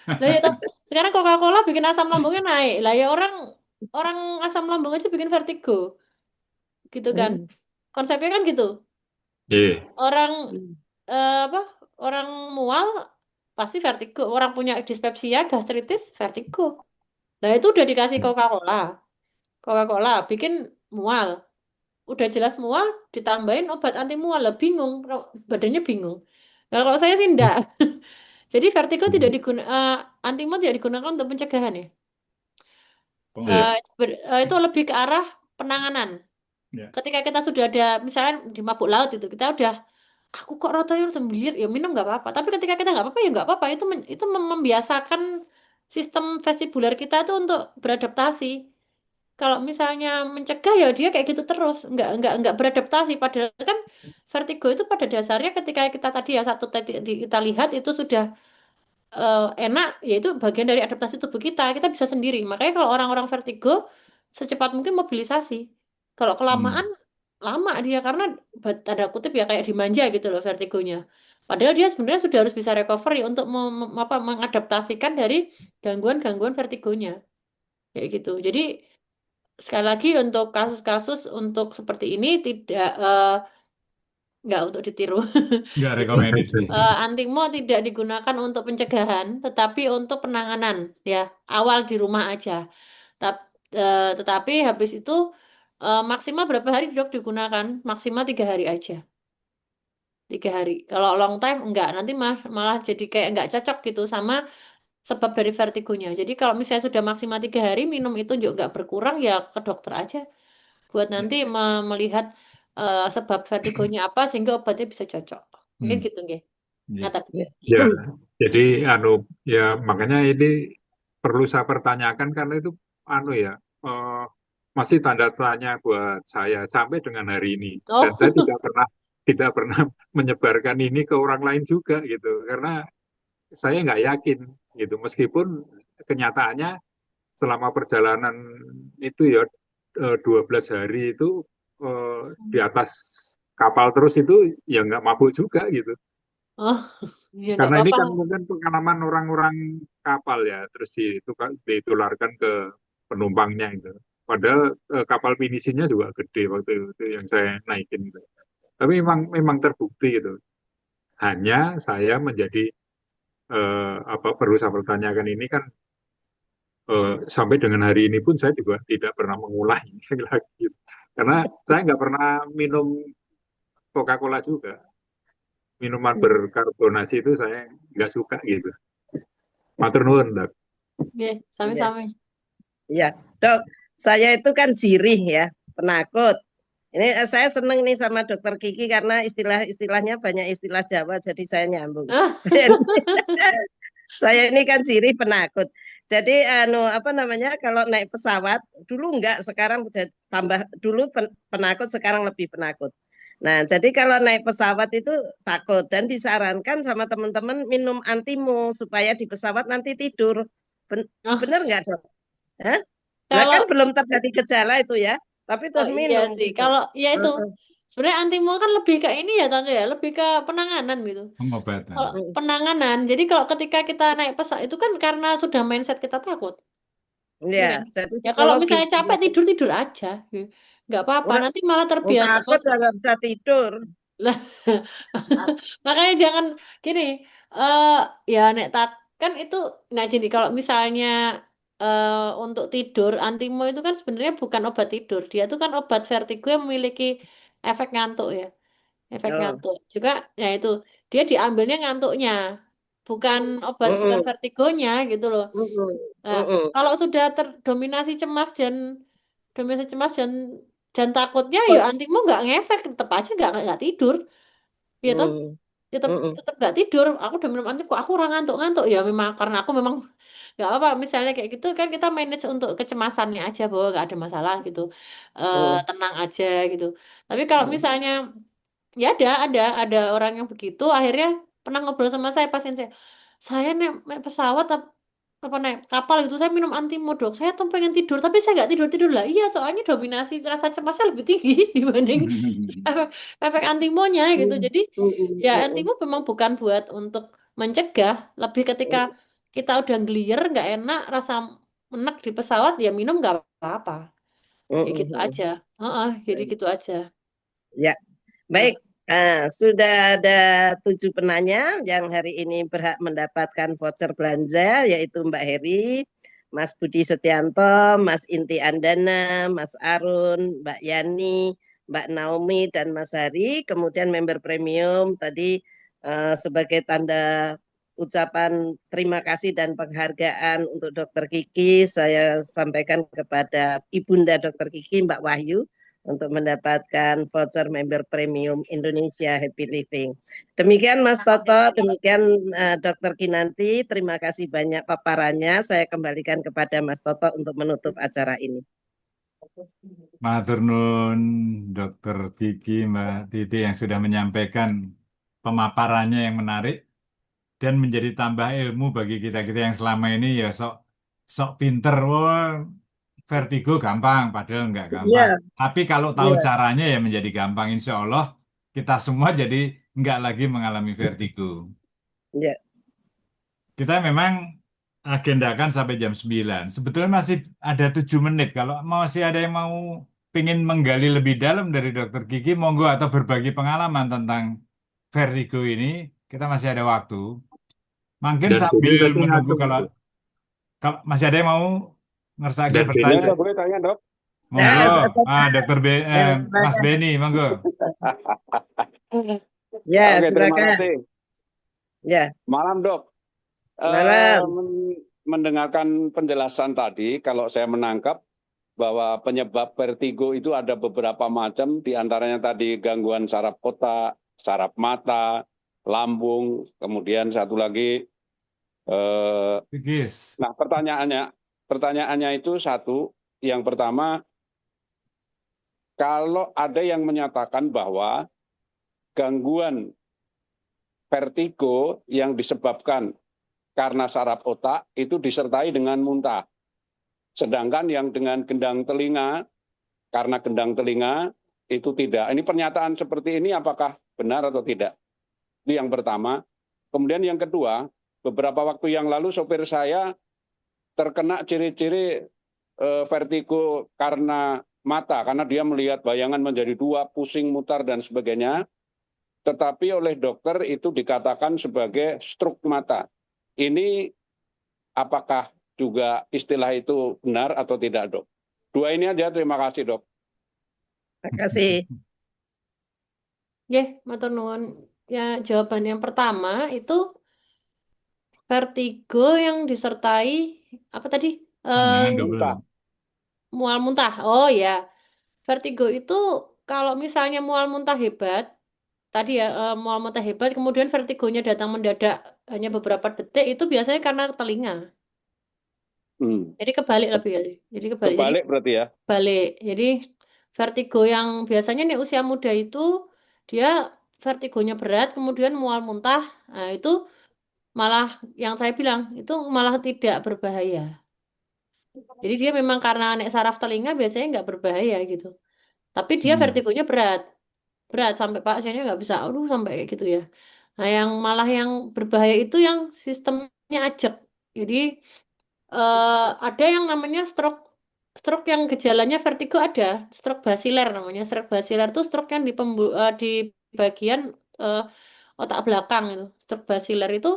nah, ya, sekarang Coca-Cola bikin asam lambungnya naik. Lah ya orang asam lambung aja bikin vertigo. Gitu kan. Konsepnya kan gitu. Iya. Orang apa? Orang mual pasti vertigo. Orang punya dispepsia, gastritis, vertigo. Nah, itu udah dikasih Coca-Cola. Coca-Cola bikin mual. Udah jelas mual, ditambahin obat anti mual. Lah bingung, badannya bingung. Nah, kalau saya sih enggak. Jadi vertigo tidak antimo tidak digunakan untuk pencegahan ya. Oh iya. Itu lebih ke arah penanganan. Ya. Ketika kita sudah ada, misalnya di mabuk laut itu, kita udah, aku kok rotonya udah menggeliat, ya minum nggak apa-apa. Tapi ketika kita nggak apa-apa, ya nggak apa-apa. Itu membiasakan sistem vestibular kita itu untuk beradaptasi. Kalau misalnya mencegah ya dia kayak gitu terus, nggak beradaptasi. Padahal kan vertigo itu pada dasarnya ketika kita tadi ya satu tadi kita lihat itu sudah enak, yaitu bagian dari adaptasi tubuh kita bisa sendiri. Makanya kalau orang-orang vertigo secepat mungkin mobilisasi. Kalau kelamaan lama dia karena tanda kutip ya kayak dimanja gitu loh vertigonya. Padahal dia sebenarnya sudah harus bisa recovery untuk mengadaptasikan dari gangguan-gangguan vertigonya. Kayak gitu. Jadi sekali lagi untuk kasus-kasus untuk seperti ini nggak untuk ditiru. Nggak Jadi recommended sih. antimo tidak digunakan untuk pencegahan, tetapi untuk penanganan ya awal di rumah aja. Tetapi habis itu maksimal berapa hari dok digunakan? Maksimal 3 hari aja. 3 hari. Kalau long time enggak, nanti malah jadi kayak enggak cocok gitu sama sebab dari vertigonya. Jadi kalau misalnya sudah maksimal 3 hari minum itu juga enggak berkurang ya ke dokter aja buat nanti melihat sebab vertigonya apa sehingga obatnya bisa cocok. Mungkin gitu nggih. Nah, tapi Ya, jadi ya makanya ini perlu saya pertanyakan karena itu ya masih tanda tanya buat saya sampai dengan hari ini. Dan saya tidak pernah menyebarkan ini ke orang lain juga gitu karena saya nggak yakin gitu meskipun kenyataannya selama perjalanan itu ya 12 hari itu di atas kapal terus itu ya nggak mabuk juga gitu. Oh, ya nggak Karena ini apa-apa. kan mungkin pengalaman orang-orang kapal ya, terus ditularkan ke penumpangnya itu. Padahal kapal pinisinya juga gede waktu itu yang saya naikin itu. Tapi memang terbukti gitu. Hanya saya menjadi perlu saya pertanyakan ini kan sampai dengan hari ini pun saya juga tidak pernah mengulangi lagi. Karena saya nggak pernah minum Coca-Cola juga. Minuman berkarbonasi itu saya nggak suka gitu. Matur nuwun, Dok. Oke, sami-sami. Ya, dok, saya itu kan jirih ya, penakut. Ini saya seneng nih sama dokter Kiki karena istilahnya banyak istilah Jawa, jadi saya nyambung. Saya ini kan jirih penakut. Jadi kalau naik pesawat dulu enggak, sekarang tambah dulu penakut, sekarang lebih penakut. Nah, jadi kalau naik pesawat itu takut dan disarankan sama teman-teman minum antimo supaya di pesawat nanti tidur. Bener nggak dok? Nah kan belum terjadi gejala itu ya, tapi terus iya minum. sih. Gitu. Kalau ya itu Sebenarnya antimo kan lebih ke ini ya tante ya, lebih ke penanganan gitu. Pengobatan. Kalau penanganan, jadi kalau ketika kita naik pesawat itu kan karena sudah mindset kita takut, ya Ya, kan? jadi Ya kalau psikologis. misalnya capek tidur tidur aja, gitu. Nggak apa-apa. Wah, Nanti malah terbiasa. takut nggak bisa tidur. Lah, makanya jangan gini. eh ya nek tak kan itu. Nah jadi kalau misalnya untuk tidur antimo itu kan sebenarnya bukan obat tidur. Dia itu kan obat vertigo yang memiliki efek ngantuk ya. Efek Oh. ngantuk juga. Ya itu dia diambilnya ngantuknya, bukan obat bukan Mm-mm. vertigonya gitu loh. Mm-mm. Nah Mm-mm. kalau sudah terdominasi cemas dan dan takutnya ya antimo nggak ngefek, tetap aja nggak tidur. Ya toh, Mm. tetap Mm-mm. tetap nggak tidur. Aku udah minum anti kok aku orang ngantuk-ngantuk ya memang karena aku memang nggak apa. Misalnya kayak gitu kan kita manage untuk kecemasannya aja bahwa nggak ada masalah gitu. Mm. Tenang aja gitu. Tapi kalau Mm. misalnya ya ada orang yang begitu akhirnya pernah ngobrol sama saya pasien saya naik pesawat apa naik kapal itu saya minum antimo dok saya tuh pengen tidur tapi saya nggak tidur tidur lah iya soalnya dominasi rasa cemasnya lebih tinggi dibanding efek efek antimonya gitu Mm. jadi Mm. ya Mm. antimo memang bukan buat untuk mencegah lebih ketika kita udah gelier nggak enak rasa enak di pesawat ya minum nggak apa-apa ya Mm. gitu Mm. aja. Heeh, jadi gitu aja. Ya, Nah, baik. Sudah ada 7 penanya yang hari ini berhak mendapatkan voucher belanja, yaitu Mbak Heri, Mas Budi Setianto, Mas Inti Andana, Mas Arun, Mbak Yani, Mbak Naomi, dan Mas Hari. Kemudian member premium tadi sebagai tanda ucapan terima kasih dan penghargaan untuk Dokter Kiki, saya sampaikan kepada Ibunda Dokter Kiki, Mbak Wahyu, untuk mendapatkan voucher member premium Indonesia Happy Living. Demikian Mas Toto, demikian Dr. Kinanti, terima kasih banyak paparannya. Saya kembalikan kepada Mas Toto untuk menutup acara ini. Matur nuwun Dokter Kiki, Mbak Titi yang sudah menyampaikan pemaparannya yang menarik dan menjadi tambah ilmu bagi kita-kita yang selama ini ya sok sok pinter. Wah, vertigo gampang, padahal nggak gampang. Iya, Tapi kalau tahu iya, caranya ya menjadi gampang. Insya Allah kita semua jadi nggak lagi mengalami vertigo. iya. Kita memang agendakan sampai jam 9. Sebetulnya masih ada 7 menit. Kalau masih ada yang mau pengen menggali lebih dalam dari Dokter Kiki, monggo atau berbagi pengalaman tentang vertigo ini, kita masih ada waktu. Mungkin Dan sambil Beni tadi menunggu ngacung kalau, itu. kalau masih ada yang mau ngersake Dan Beni Ya, bertanya, dok, boleh tanya, dok. monggo. Nah, Dokter Mas Beni, monggo. ya, Oke, terima silakan. kasih. Ya, Malam, dok. malam. Mendengarkan penjelasan tadi, kalau saya menangkap bahwa penyebab vertigo itu ada beberapa macam, diantaranya tadi gangguan saraf otak, saraf mata, lambung, kemudian satu lagi. Pikis. Nah, pertanyaannya itu satu, yang pertama, kalau ada yang menyatakan bahwa gangguan vertigo yang disebabkan karena saraf otak itu disertai dengan muntah. Sedangkan yang dengan gendang telinga, karena gendang telinga itu tidak. Ini pernyataan seperti ini apakah benar atau tidak? Itu yang pertama. Kemudian yang kedua, beberapa waktu yang lalu sopir saya terkena ciri-ciri vertigo karena mata, karena dia melihat bayangan menjadi dua, pusing, mutar, dan sebagainya. Tetapi oleh dokter itu dikatakan sebagai stroke mata. Ini apakah juga istilah itu benar atau tidak, dok? Dua ini aja, terima kasih, dok. Terima kasih. matur nuwun. Ya, jawaban yang pertama itu vertigo yang disertai apa tadi? Pandangan double. Muntah. Mual muntah. Oh ya, vertigo itu kalau misalnya mual muntah hebat, tadi ya mual muntah hebat, kemudian vertigonya datang mendadak hanya beberapa detik, itu biasanya karena telinga. Jadi kebalik lebih ya. Jadi kebalik. Jadi Kebalik berarti ya? balik. Jadi vertigo yang biasanya nih usia muda itu dia vertigonya berat, kemudian mual muntah. Nah, itu malah yang saya bilang itu malah tidak berbahaya. Jadi dia memang karena nek saraf telinga biasanya nggak berbahaya gitu. Tapi dia vertigonya berat. berat sampai pasiennya nggak bisa, aduh sampai kayak gitu ya. Nah, yang malah yang berbahaya itu yang sistemnya ajek. Jadi ada yang namanya stroke, stroke yang gejalanya vertigo ada, stroke basiler namanya. Stroke basiler itu stroke yang di bagian eh, otak belakang itu. Stroke basiler itu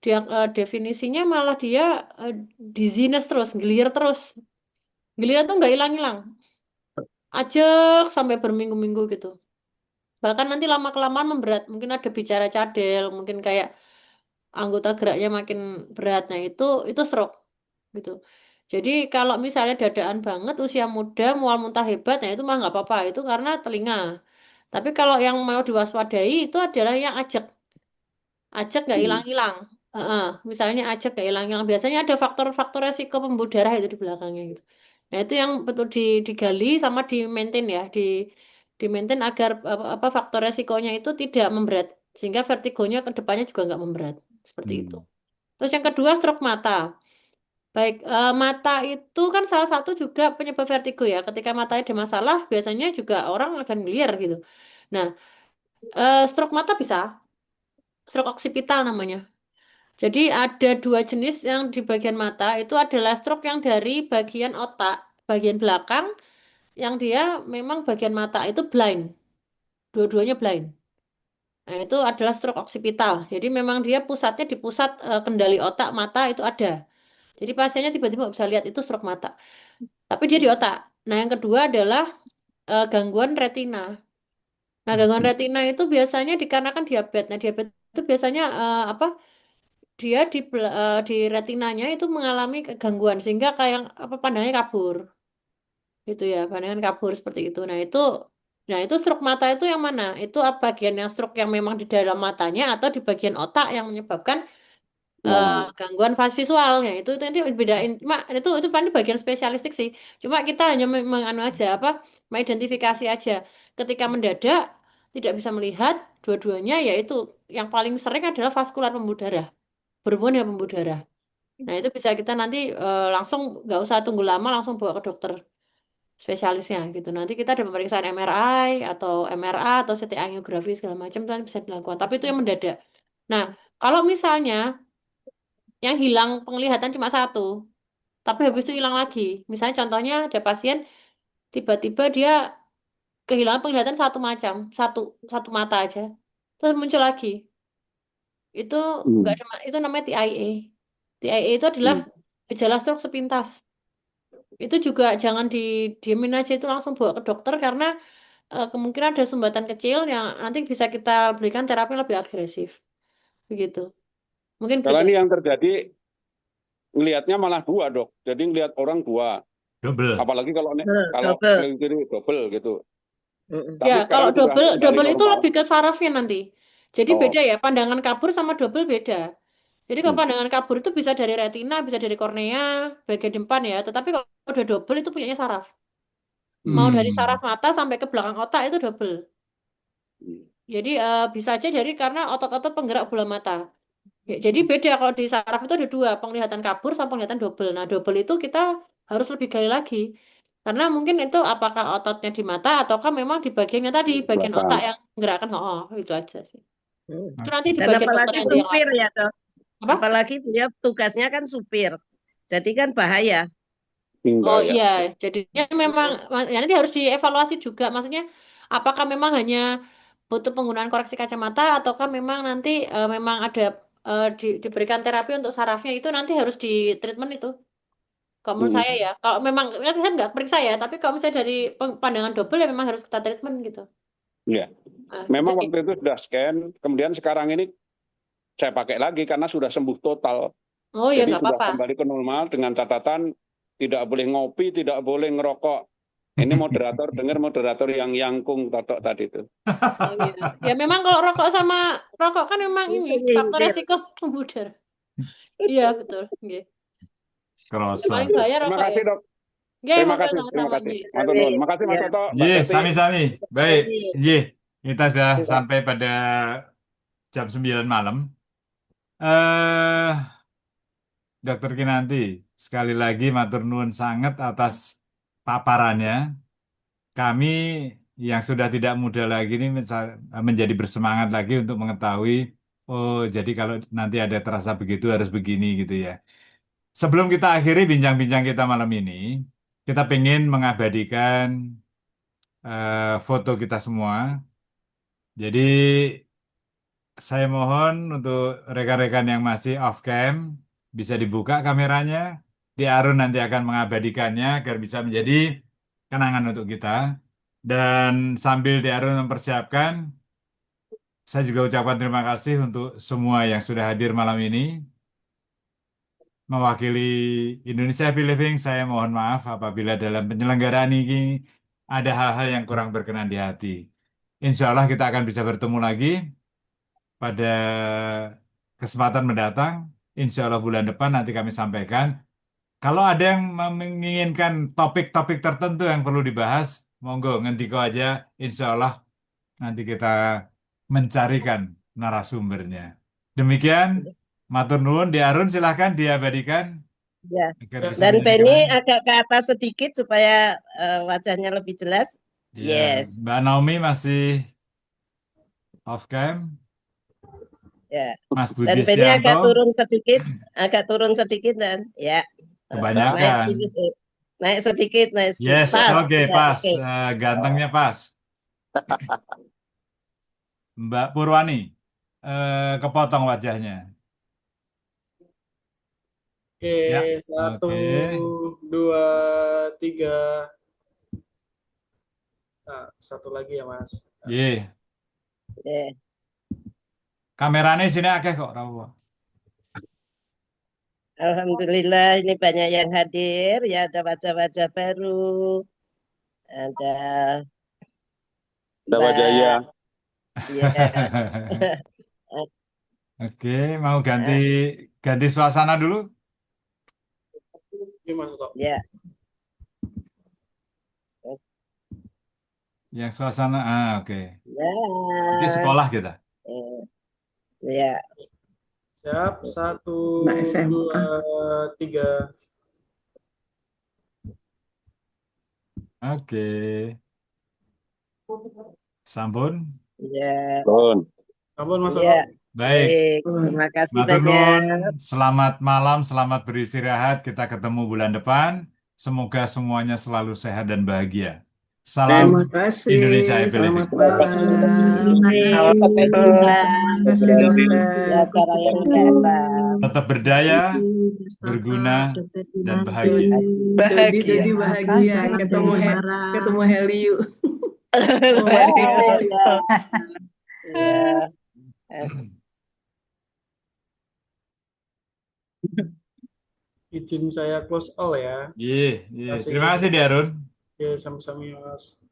dia definisinya malah dia eh, dizziness terus, gelir terus. Gelir tuh nggak hilang-hilang, ajek sampai berminggu-minggu gitu. Bahkan nanti lama-kelamaan memberat, mungkin ada bicara cadel, mungkin kayak anggota geraknya makin berat. Nah, itu stroke gitu. Jadi kalau misalnya dadaan banget usia muda mual muntah hebat, nah itu mah nggak apa-apa, itu karena telinga. Tapi kalau yang mau diwaspadai itu adalah yang ajek, ajek nggak Hmm. hilang-hilang. Heeh, misalnya ajek nggak hilang-hilang, biasanya ada faktor-faktor resiko pembuluh darah itu di belakangnya gitu. Nah itu yang betul digali sama di maintain ya, di maintain agar apa faktor resikonya itu tidak memberat, sehingga vertigonya ke depannya juga nggak memberat seperti itu. Terus yang kedua stroke mata. Baik, mata itu kan salah satu juga penyebab vertigo ya. Ketika matanya ada masalah, biasanya juga orang akan liar gitu. Nah, stroke mata bisa, stroke oksipital namanya. Jadi ada dua jenis yang di bagian mata, itu adalah stroke yang dari bagian otak, bagian belakang, yang dia memang bagian mata itu blind, dua-duanya blind. Nah, itu adalah stroke oksipital. Jadi memang dia pusatnya di pusat kendali otak mata itu ada. Jadi pasiennya tiba-tiba nggak bisa lihat, itu stroke mata. Tapi dia di otak. Nah, yang kedua adalah gangguan retina. Nah, gangguan retina itu biasanya dikarenakan diabetes. Nah, diabetes itu biasanya apa? Dia di retinanya itu mengalami gangguan sehingga kayak apa pandangannya kabur. Gitu ya, pandangan kabur seperti itu. Nah, itu stroke mata itu yang mana? Itu bagian yang stroke yang memang di dalam matanya atau di bagian otak yang menyebabkan Nah, gangguan fase visualnya itu nanti bedain, cuma itu paling bagian spesialistik sih, cuma kita hanya menganu aja apa mengidentifikasi aja ketika mendadak tidak bisa melihat dua-duanya, yaitu yang paling sering adalah vaskular pembuluh darah, berhubungan dengan pembuluh darah. Nah itu bisa kita nanti langsung nggak usah tunggu lama, langsung bawa ke dokter spesialisnya gitu. Nanti kita ada pemeriksaan MRI atau MRA atau CT angiografi segala macam itu nanti bisa dilakukan, tapi itu yang mendadak. Nah, kalau misalnya yang hilang penglihatan cuma satu, tapi habis itu hilang lagi. Misalnya contohnya ada pasien tiba-tiba dia kehilangan penglihatan satu macam, satu satu mata aja, terus muncul lagi. Itu nggak hmm, ada, itu namanya TIA. TIA itu adalah hmm. gejala stroke sepintas. Itu juga jangan didiemin aja, itu langsung bawa ke dokter karena kemungkinan ada sumbatan kecil yang nanti bisa kita berikan terapi lebih agresif. Begitu. Mungkin Kalau begitu. ini yang terjadi, ngelihatnya malah dua, Dok. Jadi ngelihat orang dua. Double. Apalagi kalau kalau Double. kiri double gitu. Mm-mm. Tapi Ya, kalau sekarang sudah double kembali double itu normal. lebih ke sarafnya nanti. Jadi Oh, beda ya, pandangan kabur sama double beda. Jadi kalau hmm, pandangan kabur itu bisa dari retina, bisa dari kornea, bagian depan ya. Tetapi kalau udah double itu punyanya saraf. Mau dari saraf Hmm. mata sampai ke belakang otak itu double. hmm, Jadi bisa aja jadi karena otot-otot penggerak bola mata. Ya, jadi beda kalau di saraf itu ada dua, penglihatan kabur sama penglihatan double. Nah, double itu kita harus lebih gali lagi. Karena mungkin itu apakah ototnya di mata ataukah memang di bagiannya tadi, bagian otak belakang. yang menggerakkan. Oh, itu aja sih. Mm. Itu nanti di Dan bagian dokter apalagi nanti yang supir lain. ya, Dok. Apa? Apalagi dia tugasnya kan supir. Jadi kan bahaya. Oh Bahaya. iya, jadinya memang ya nanti harus dievaluasi juga. Maksudnya, apakah memang hanya butuh penggunaan koreksi kacamata ataukah memang nanti memang ada diberikan terapi untuk sarafnya, itu nanti harus di treatment itu. Kalau menurut Hmm, saya ya, kalau memang kan saya nggak periksa ya, tapi kalau misalnya dari pandangan double ya memang harus kita treatment gitu. ya. Gitu Memang ya. waktu itu sudah scan, kemudian sekarang ini saya pakai lagi karena sudah sembuh total. Oh ya Jadi nggak sudah apa-apa. kembali ke normal dengan catatan tidak boleh ngopi, tidak boleh ngerokok. Ini moderator dengar moderator yang yangkung totok tadi itu. Oh iya. Ya memang kalau rokok sama rokok kan memang ini faktor Nyindir. resiko pembuluh darah. Iya betul. Oke. Yang Kerasa. paling bahaya Terima rokok ya. kasih, Dok. Ya Terima monggo kasih, terima sama-sama kasih. Nji. Matur Sami, nuwun. Makasih Mas ya. Toto, Mbak Ye, Teti. sami-sami. Baik, Sami. ye, kita sudah sampai pada jam 9 malam. Eh, Dokter Kinanti, sekali lagi matur nuwun sangat atas paparannya. Kami yang sudah tidak muda lagi ini menjadi bersemangat lagi untuk mengetahui, oh jadi kalau nanti ada terasa begitu harus begini gitu ya. Sebelum kita akhiri bincang-bincang kita malam ini, kita pengen mengabadikan foto kita semua. Jadi saya mohon untuk rekan-rekan yang masih off cam bisa dibuka kameranya. Di Arun nanti akan mengabadikannya agar bisa menjadi kenangan untuk kita. Dan sambil di Arun mempersiapkan, saya juga ucapkan terima kasih untuk semua yang sudah hadir malam ini. Mewakili Indonesia Happy Living, saya mohon maaf apabila dalam penyelenggaraan ini ada hal-hal yang kurang berkenan di hati. Insya Allah kita akan bisa bertemu lagi pada kesempatan mendatang. Insya Allah bulan depan nanti kami sampaikan. Kalau ada yang menginginkan topik-topik tertentu yang perlu dibahas, monggo ngendiko aja. Insya Allah nanti kita mencarikan narasumbernya. Demikian, matur nuwun. Di Arun silahkan diabadikan Ya. agar bisa Dan menjadi Penny kenang. agak ke atas sedikit supaya wajahnya lebih jelas. Ya, Yes. Mbak Naomi masih off cam. Ya. Mas Dan Budi Penny agak Setianto turun sedikit dan ya. Naik kebanyakan. sedikit, naik sedikit. Yes, Pas. oke, Ya, pas. oke. Gantengnya pas. Mbak Purwani, kepotong wajahnya. Oke, Ya, 1, oke. 2, 3. Nah, satu lagi ya, Mas. Ye, Ya. kameranya sini akeh kok, Rawo. Alhamdulillah ini banyak yang hadir. Ya ada wajah-wajah baru. Ada Mbak Jaya. Ya. Oke, mau ganti suasana dulu? Ini Mas Toto. Ya. Yang suasana, oke. Ya. Jadi sekolah kita. Ya. Siap, 1, 2, 3. Oke. Sampun. Ya. Sampun Mas Ya. Toto. Baik. Terima kasih Matur banyak. nuwun, selamat malam, selamat beristirahat. Kita ketemu bulan depan. Semoga semuanya selalu sehat dan bahagia. Salam Terima kasih. Indonesia Happy Living. Selamat malam. Sampai jumpa Terima kasih, dokter. di acara yang akan datang. Tetap berdaya, berguna, dan bahagia. Dodi bahagia. Ketemu Heliu. Ya. Izin saya close all ya. Terima kasih Darun. Oke, sama-sama ya, Mas.